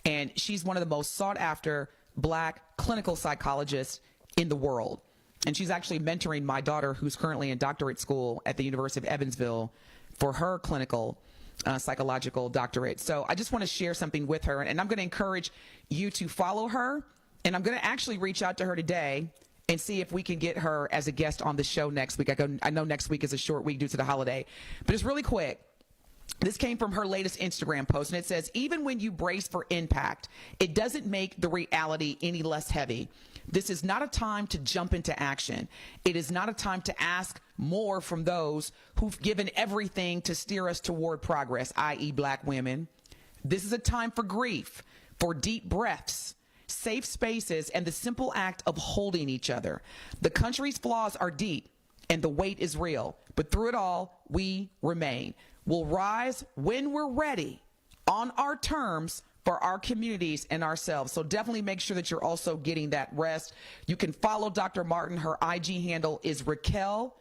and she's one of the most sought-after Black clinical psychologists in the world. And she's actually mentoring my daughter, who's currently in doctorate school at the University of Evansville, for her clinical psychological doctorate. So I just want to share something with her, and I'm going to encourage you to follow her, and I'm going to actually reach out to her today and see if we can get her as a guest on the show next week. I know next week is a short week due to the holiday, but it's really quick. This came from her latest Instagram post, and it says, even when you brace for impact, it doesn't make the reality any less heavy. This is not a time to jump into action. It is not a time to ask more from those who've given everything to steer us toward progress, i.e. Black women. This is a time for grief, for deep breaths, safe spaces, and the simple act of holding each other. The country's flaws are deep, and the weight is real. But through it all, we remain. We'll rise when we're ready, on our terms, for our communities and ourselves. So definitely make sure that you're also getting that rest. You can follow Dr. Martin. Her IG handle is Raquel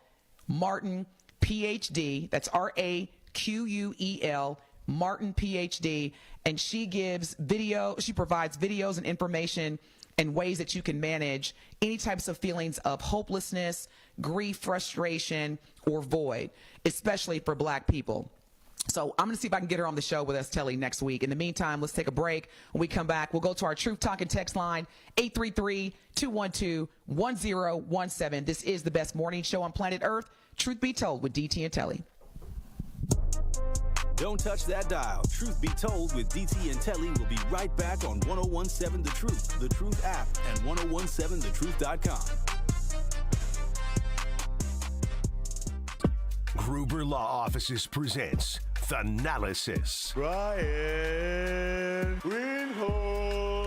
Martin, PhD. That's RAQUEL, Martin, PhD. And she provides videos and information and ways that you can manage any types of feelings of hopelessness, grief, frustration, or void, especially for Black people. So I'm going to see if I can get her on the show with us, Telly, next week. In the meantime, let's take a break. When we come back, we'll go to our Truth Talking text line, 833-212-1017. This is the best morning show on planet Earth, Truth Be Told with DT and Telly. Don't touch that dial. Truth Be Told with DT and Telly will be right back on 1017 The Truth, The Truth app, and 1017thetruth.com. Gruber Law Offices presents Thanalysis. Brian Greenhorse.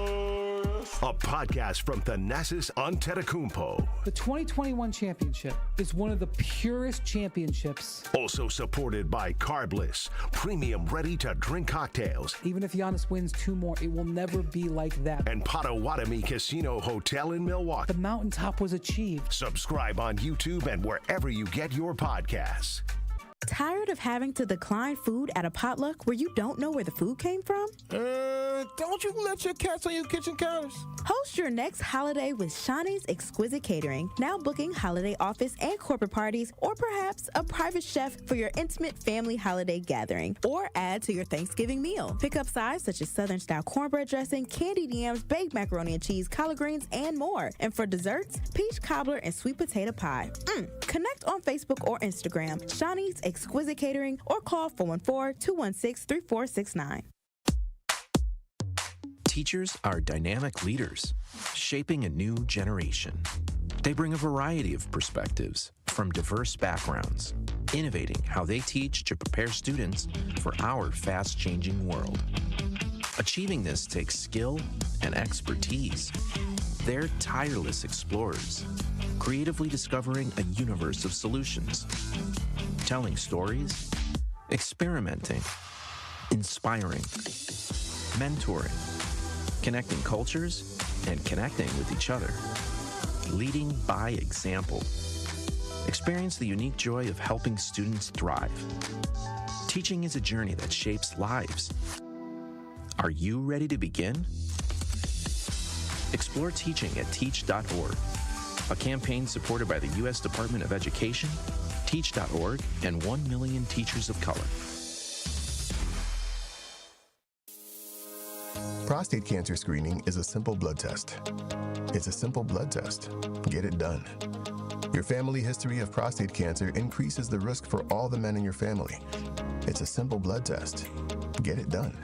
A podcast from Thanasis Antetokounmpo. The 2021 championship is one of the purest championships. Also supported by Carbless, premium ready-to-drink cocktails. Even if Giannis wins 2 more, it will never be like that. And Potawatomi Casino Hotel in Milwaukee. The mountaintop was achieved. Subscribe on YouTube and wherever you get your podcasts. Tired of having to decline food at a potluck where you don't know where the food came from? Lauren, don't you let your cats on your kitchen counters. Host your next holiday with Shawnee's Exquisite Catering, now booking holiday office and corporate parties, or perhaps a private chef for your intimate family holiday gathering, or add to your Thanksgiving meal. Pick up sides such as Southern-style cornbread dressing, candied yams, baked macaroni and cheese, collard greens, and more. And for desserts, peach cobbler and sweet potato pie. Connect on Facebook or Instagram, Shawnee's Exquisite Catering, or call 414-216-3469. Teachers are dynamic leaders, shaping a new generation. They bring a variety of perspectives from diverse backgrounds, innovating how they teach to prepare students for our fast-changing world. Achieving this takes skill and expertise. They're tireless explorers, creatively discovering a universe of solutions, telling stories, experimenting, inspiring, mentoring, connecting cultures, and connecting with each other. Leading by example. Experience the unique joy of helping students thrive. Teaching is a journey that shapes lives. Are you ready to begin? Explore teaching at teach.org, a campaign supported by the U.S. Department of Education, Teach.org, and 1 million teachers of color. Prostate cancer screening is a simple blood test. It's a simple blood test. Get it done. Your family history of prostate cancer increases the risk for all the men in your family. It's a simple blood test. Get it done.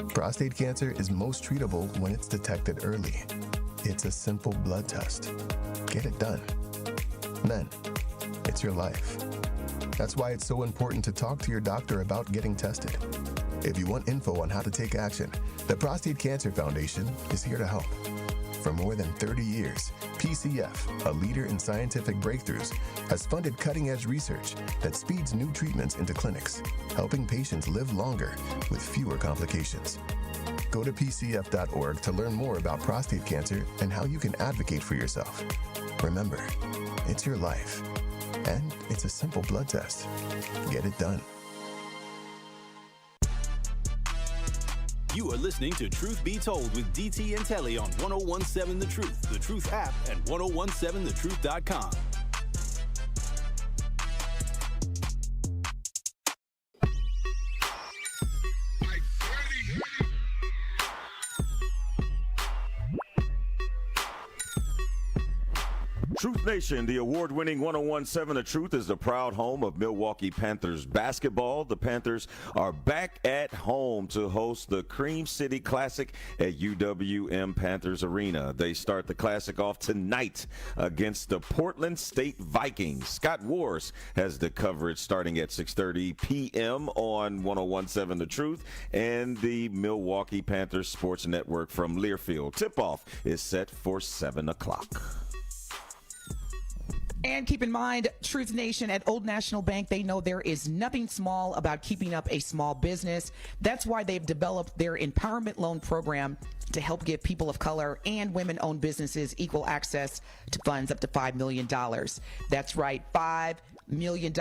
Prostate cancer is most treatable when it's detected early. It's a simple blood test. Get it done. Men, it's your life. That's why it's so important to talk to your doctor about getting tested. If you want info on how to take action, the Prostate Cancer Foundation is here to help. For more than 30 years, PCF, a leader in scientific breakthroughs, has funded cutting-edge research that speeds new treatments into clinics, helping patients live longer with fewer complications. Go to pcf.org to learn more about prostate cancer and how you can advocate for yourself. Remember, it's your life, and it's a simple blood test. Get it done. You are listening to Truth Be Told with DT and Telly on 1017 The Truth, The Truth app, and 1017thetruth.com. Truth Nation, the award-winning 1017 The Truth is the proud home of Milwaukee Panthers basketball. The Panthers are back at home to host the Cream City Classic at UWM Panthers Arena. They start the Classic off tonight against the Portland State Vikings. Scott Wars has the coverage starting at 6:30 p.m. on 1017 The Truth and the Milwaukee Panthers Sports Network from Learfield. Tip-off is set for 7 o'clock. And keep in mind, Truth Nation at Old National Bank, they know there is nothing small about keeping up a small business. That's why they've developed their empowerment loan program to help give people of color and women-owned businesses equal access to funds up to $5 million. That's right, $5 million.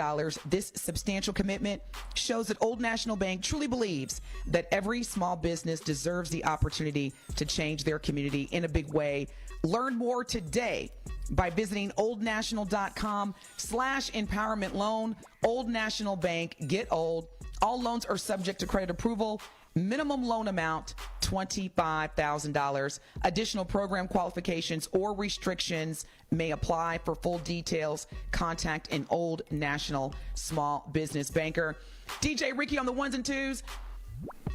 This substantial commitment shows that Old National Bank truly believes that every small business deserves the opportunity to change their community in a big way. Learn more today by visiting oldnational.com/empowerment loan. Old National Bank, get old. All loans are subject to credit approval. Minimum loan amount, $25,000. Additional program qualifications or restrictions may apply. For full details, contact an Old National small business banker. DJ Ricky on the ones and twos.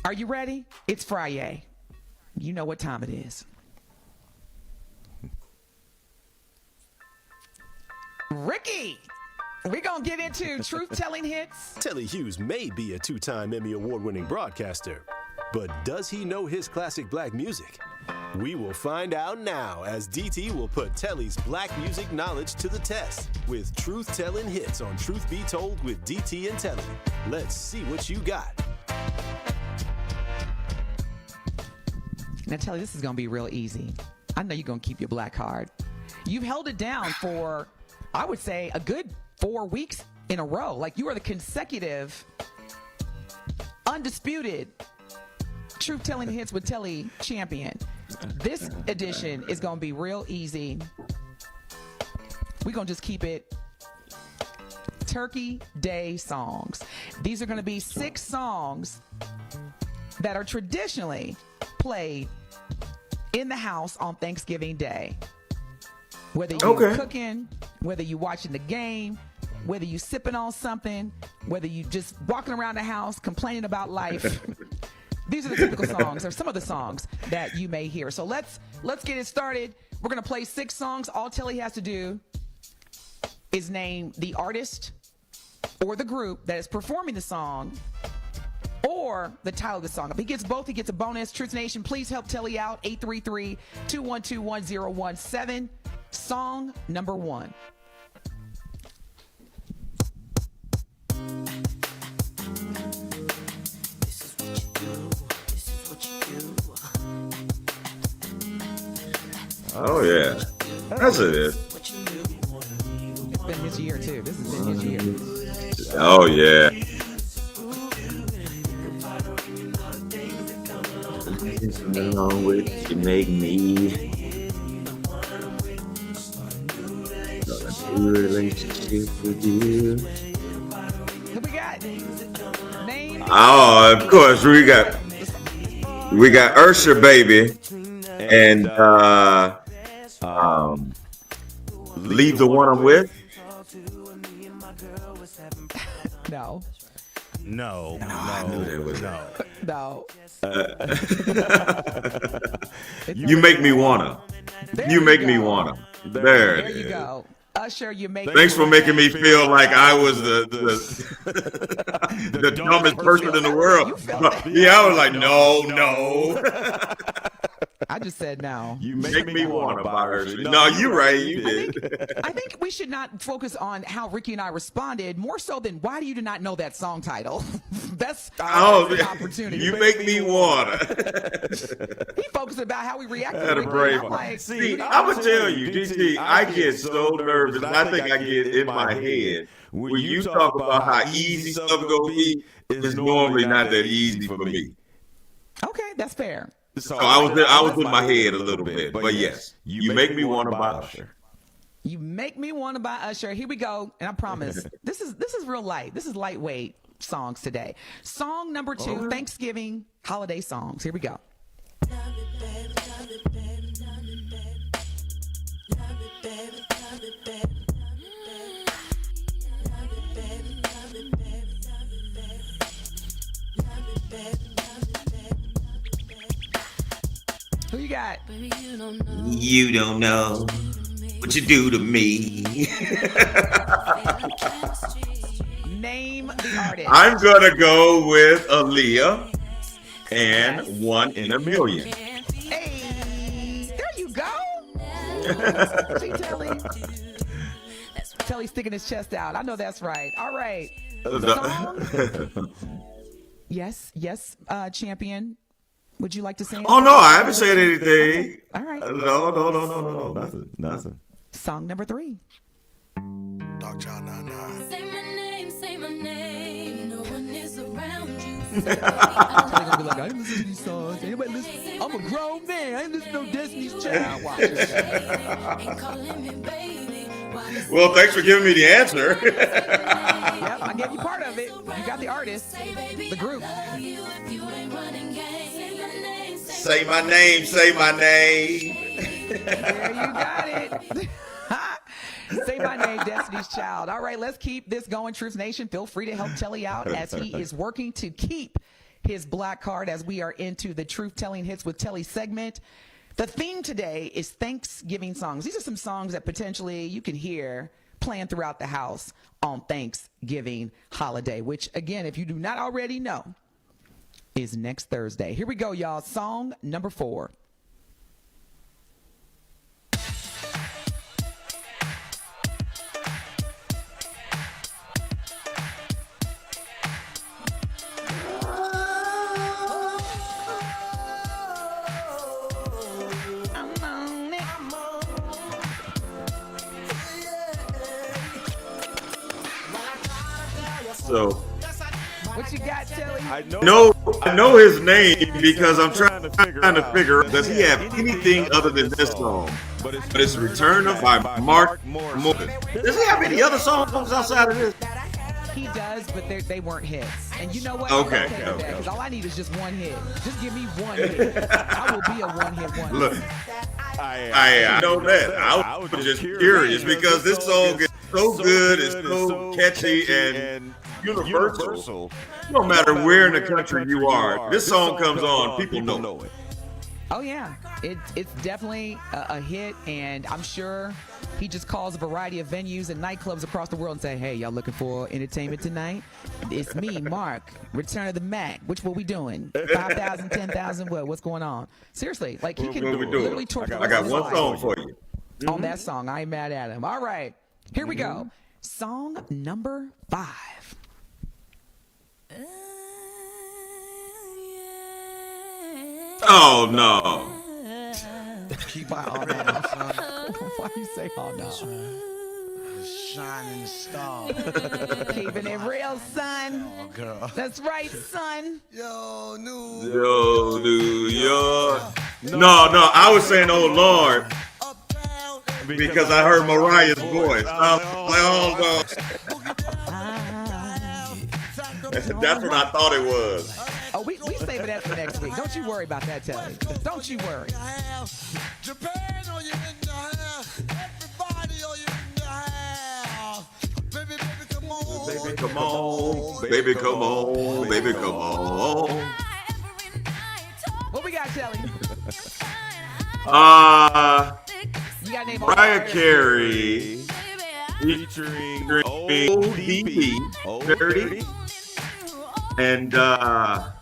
Are you ready? It's Friday. You know what time it is. Ricky, we're going to get into truth-telling hits. Telly Hughes may be a two-time Emmy Award-winning broadcaster, but does he know his classic black music? We will find out now as DT will put Telly's black music knowledge to the test with truth-telling hits on Truth Be Told with DT and Telly. Let's see what you got. Now, Telly, this is going to be real easy. I know you're going to keep your black card. You've held it down for, I would say, a good 4 weeks in a row. Like, you are the consecutive, undisputed Truth Telling Hits with Telly champion. This edition is going to be real easy. We're going to just keep it Turkey Day songs. These are going to be 6 songs that are traditionally played in the house on Thanksgiving Day. Whether you're cooking, whether you're watching the game, whether you're sipping on something, whether you just walking around the house complaining about life. These are the typical songs, or some of the songs that you may hear. So let's get it started. We're going to play 6 songs. All Telly has to do is name the artist or the group that is performing the song or the title of the song. If he gets both, he gets a bonus. Truth Nation, please help Telly out. 833-212-1017. Song number 1. Oh, yeah. That's it. It's been his year, too. This has been his year. Oh, yeah. You make me relationship with you. Who we got? Name. Oh, of course we got Usher, baby, and leave the one I'm with. No. I knew that was no. You make me wanna. You make me wanna. There you go. Usher, you make. Thanks for making me feel like I was the dumbest person in the world. Yeah, I was like, no. I just said no. You make me want to buy her. No, you're right. You did. I think we should not focus on how Ricky and I responded, more so than why do you not know that song title? That's the opportunity. You make me want to. He focused about how we reacted. Had a brave one. See, I'm going to tell you, DT, I get so nervous. I think I get in my head. When you talk about how easy stuff going to be, it's normally not that easy for me. Okay, that's fair. So I was in my head a little bit, but yes, you make me want to buy Usher. You make me want to buy Usher. Here we go, and I promise this is real light. This is lightweight songs today. Song number 2, Thanksgiving holiday songs. Here we go. Who you got? You don't know what you do to me. Name the artist. I'm going to go with Aaliyah and 1 in a Million. Hey, there you go. See, Telly? Telly sticking his chest out. I know that's right. All right. Song? Yes, champion. Would you like to sing? Oh, no, I haven't said anything. Okay. All right. No. Nothing. Song number 3. Dog John, nah. Say my name. No one is around you. They're gonna be like, I didn't listen to these songs. Anybody listen? I'm a grown man. I ain't listen to no Destiny's Child. Watch this. Well, thanks for giving me the answer. Yep, I gave you part of it. You got the artist, the group. Say my name. There you got it. Say my name, Destiny's Child. All right, let's keep this going. Truth Nation, feel free to help Telly out as he is working to keep his black card as we are into the Truth Telling Hits with Telly segment. The theme today is Thanksgiving songs. These are some songs that potentially you can hear playing throughout the house on Thanksgiving holiday, which, again, if you do not already know, is next Thursday. Here we go, y'all. Song number 4. So, What you got, Telly? I know his name because I'm trying to figure out, does he have anything other than this song? But it's Return of by Mark Morgan. Does he have any other songs outside of this? He does, but they weren't hits. And you know what? Okay. Because all I need is just one hit. Just give me one hit. I will be a one-hit wonder. Look, I know that. I was just curious because this song is so good, it's so catchy and universal. No matter where in the country you are, this song comes on, people know it. Oh yeah, it's definitely a hit, and I'm sure he just calls a variety of venues and nightclubs across the world and say, "Hey, y'all looking for entertainment tonight? It's me, Mark. Return of the Mac. Which what we doing? 5,000, 10,000? What's going on? Seriously, like he can literally tour. I got one song for you. On that song, I ain't mad at him. All right, here we go. Song number 5. Oh no! Why you say oh no? Shining star. Keeping it real, son. Oh, girl. That's right, son. Yo, New York. No, I was saying, oh Lord, because I heard Mariah's voice. I'm like, oh no. That's what I thought it was. Oh, we saving that for next week. Don't you worry about that, Telly. Don't you worry. Japan, are you in the house? Everybody, are you in the house? Baby, come on. Baby, come on. Baby, come on. Baby, come on. What we got, Telly? You got name Mariah Carey featuring ODB, Dirty, and oh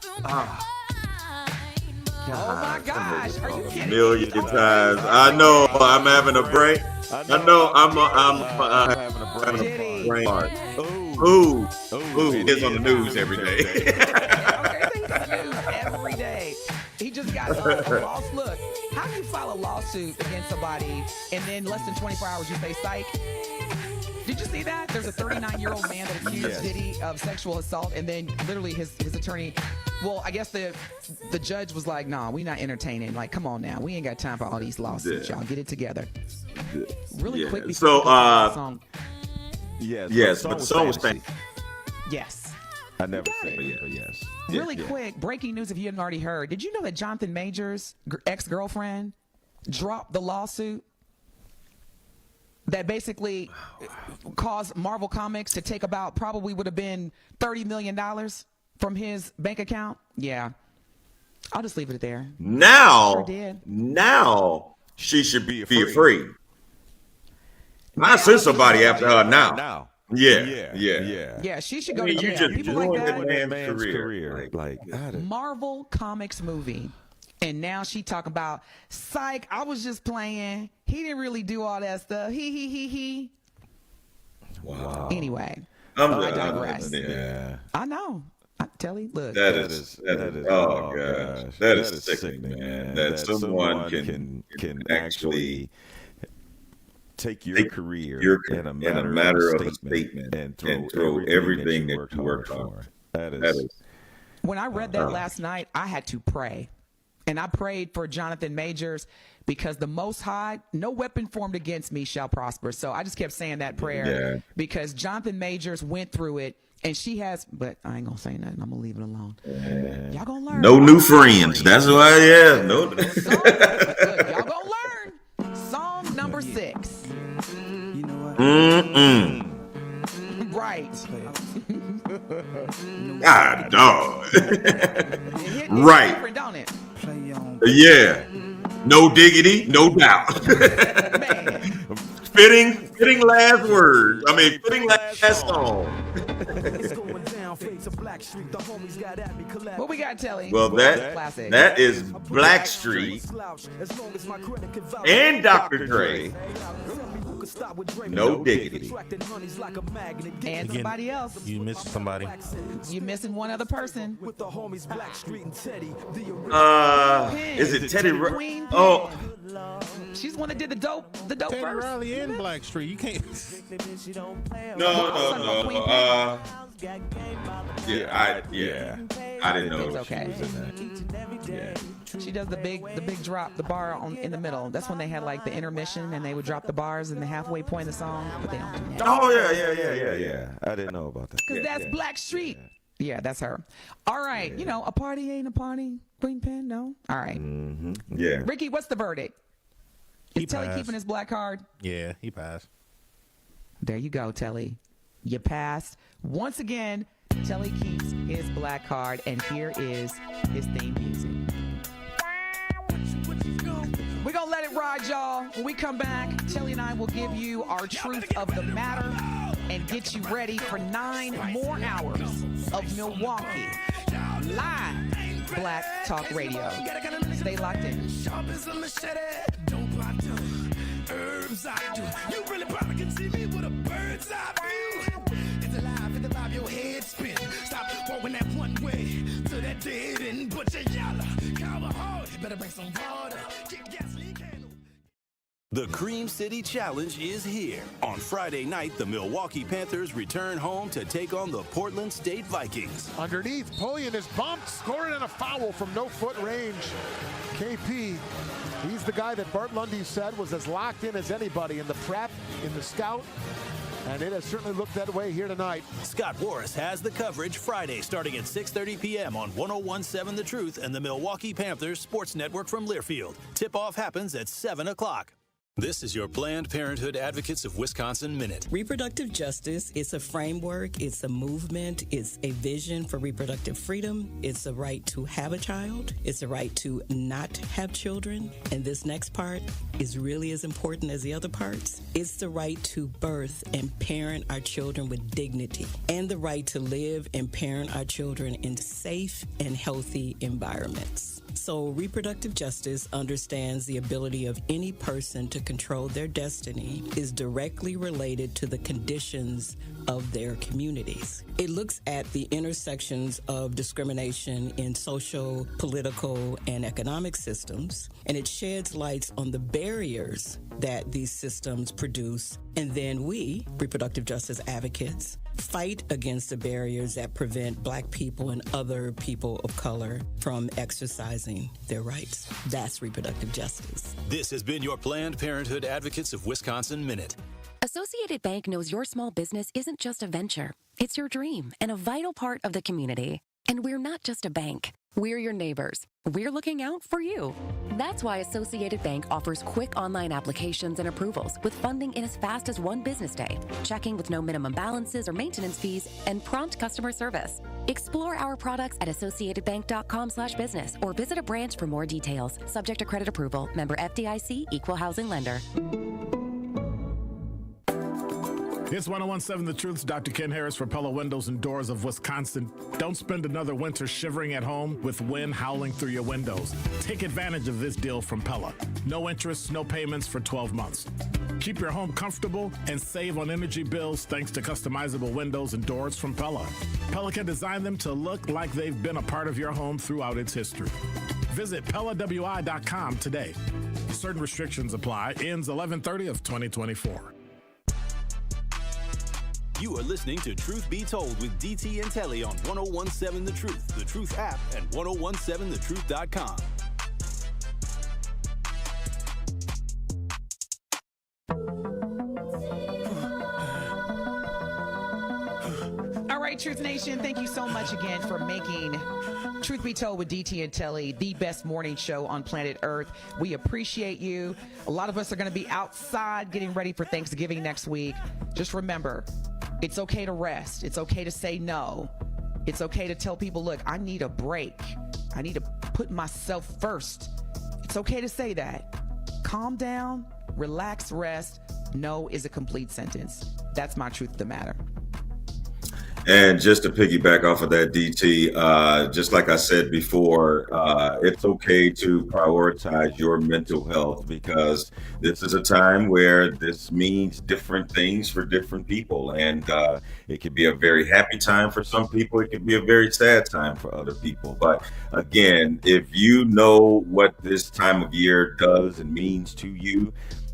my gosh, are you kidding? Million times. I know I'm having a brain. I know I'm having a brain fart. Ooh, it's on the news every day. Okay, he's on the news every day. He just got a lost look. How do you file a lawsuit against somebody and then less than 24 hours you say psych? Did you see that? There's a 39-year-old man that accused Diddy of sexual assault, and then literally his attorney, well, I guess the judge was like, nah, we not entertaining. Like, come on now. We ain't got time for all these lawsuits, y'all. Get it together. Really quick before so, the song. Yes, but the song was fantastic. Yes. I never said it, but yes. Really quick, breaking news if you haven't already heard. Did you know that Jonathan Majors' ex-girlfriend dropped the lawsuit that basically caused Marvel Comics to take about probably would have been $30 million from his bank account? Yeah. I'll just leave it there. Now she should be free. I sent somebody after her now. Yeah, she should go to jail. People like that. Man's career. Marvel Comics movie. And now she talking about, psych, I was just playing. He didn't really do all that stuff. He. Wow. Anyway, I digress. Yeah. I know. Telly, look. That is oh gosh. That is sickening, man. That someone can actually take your career in a matter of a statement and throw everything that you worked for. That is. When I read that last night, I had to pray. And I prayed for Jonathan Majors because the Most High, no weapon formed against me shall prosper. So I just kept saying that prayer because Jonathan Majors went through it, and she has, but I ain't going to say nothing. I'm going to leave it alone. Y'all going to learn. No new friends. That's why, no. Look, y'all going to learn. Song number 6. Right. God, dog. Right. Yeah. No diggity, no doubt. Fitting last words. I mean, fitting last song. What we got, Telly? Well, that is Blackstreet and Dr. Dre. No diggity. And somebody else. You missed somebody. You missing one other person. Is it Teddy? Oh, she's the one that did the dope Teddy first. Riley and Blackstreet. You can't. No. I didn't know It's okay. she was in that. Yeah. She does the big drop, the bar in the middle. That's when they had like the intermission and they would drop the bars in the halfway point of the song, but they don't do that. Oh yeah. I didn't know about that. Because that's Black Street. Yeah, that's her. All right. You know, a party ain't a party. Queen Pen, no? All right. Mm-hmm. Yeah. Ricky, what's the verdict? Is Telly passed. keeping his black card? Yeah, he passed. There you go, Telly. You passed. Once again, Telly keeps his black card, and here is his theme music. We're going to let it ride, y'all. When we come back, Telly and I will give you our truth of the matter and get you ready for 9 more hours of Milwaukee live Black Talk Radio. Stay locked in. Herbs I do. You really probably can see me with a bird's eye view. It's alive, it's alive, your head spin. Stop walking that one way to that dead end. But you yalla, cover hard. Better bring some water. Get gasoline candle. The Cream City Challenge is here. On Friday night, the Milwaukee Panthers return home to take on the Portland State Vikings. Underneath, Pullian is bumped, scoring in a foul from no-foot range. KP, he's the guy that Bart Lundy said was as locked in as anybody in the prep, in the scout, and it has certainly looked that way here tonight. Scott Warris has the coverage Friday starting at 6:30 p.m. on 101.7 The Truth and the Milwaukee Panthers Sports Network from Learfield. Tip-off happens at 7 o'clock. This is your Planned Parenthood Advocates of Wisconsin Minute. Reproductive justice is a framework, it's a movement, it's a vision for reproductive freedom. It's a right to have a child. It's a right to not have children. And this next part is really as important as the other parts. It's the right to birth and parent our children with dignity, and the right to live and parent our children in safe and healthy environments. So reproductive justice understands the ability of any person to control their destiny is directly related to the conditions of their communities. It looks at the intersections of discrimination in social, political, and economic systems, and it sheds lights on the barriers that these systems produce. And then we, reproductive justice advocates, fight against the barriers that prevent Black people and other people of color from exercising their rights. That's reproductive justice. This has been your Planned Parenthood Advocates of Wisconsin Minute. Associated Bank knows your small business isn't just a venture. It's your dream and a vital part of the community. And we're not just a bank. We're your neighbors. We're looking out for you. That's why Associated Bank offers quick online applications and approvals with funding in as fast as 1 business day, checking with no minimum balances or maintenance fees, and prompt customer service. Explore our products at associatedbank.com/business or visit a branch for more details. Subject to credit approval. Member FDIC, Equal Housing Lender. It's 101.7 The Truth's Dr. Ken Harris for Pella Windows and Doors of Wisconsin. Don't spend another winter shivering at home with wind howling through your windows. Take advantage of this deal from Pella. No interest, no payments for 12 months. Keep your home comfortable and save on energy bills thanks to customizable windows and doors from Pella. Pella can design them to look like they've been a part of your home throughout its history. Visit PellaWI.com today. Certain restrictions apply. Ends 11/30 of 2024. You are listening to Truth Be Told with DT and Telly on 101.7 The Truth, The Truth app, and 101.7thetruth.com. All right, Truth Nation, thank you so much again for making Truth Be Told with DT and Telly the best morning show on planet Earth. We appreciate you. A lot of us are going to be outside getting ready for Thanksgiving next week. Just remember, it's okay to rest. It's okay to say no. It's okay to tell people, look, I need a break. I need to put myself first. It's okay to say that. Calm down, relax, rest. No is a complete sentence. That's my truth of the matter. And just to piggyback off of that, DT, just like I said before, it's okay to prioritize your mental health because this is a time where this means different things for different people. And it could be a very happy time for some people. It could be a very sad time for other people. But again, if you know what this time of year does and means to you,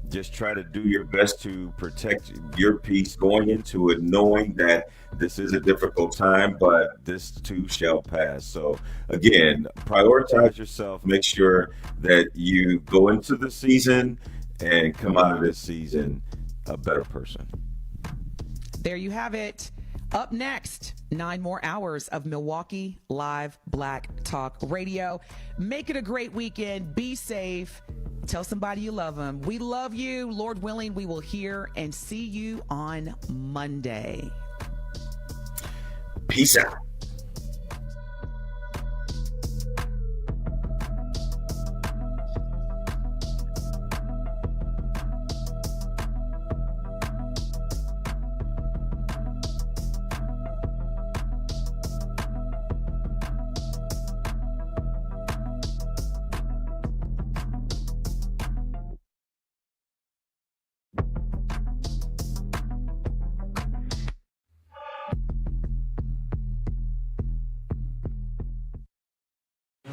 just try to do your best to protect your peace going into it, knowing that this is a difficult time, but this too shall pass. So again, prioritize yourself. Make sure that you go into the season and come out of this season a better person. There you have it. Up next, 9 more hours of Milwaukee Live Black Talk Radio. Make it a great weekend. Be safe. Tell somebody you love them. We love you. Lord willing, we will hear and see you on Monday. Peace out.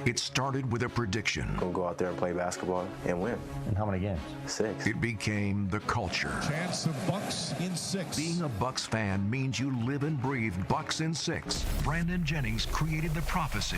It started with a prediction. Gonna go out there and play basketball and win. And how many games? 6. It became the culture. Chance of Bucks in 6. Being a Bucks fan means you live and breathe Bucks in 6. Brandon Jennings created the prophecy.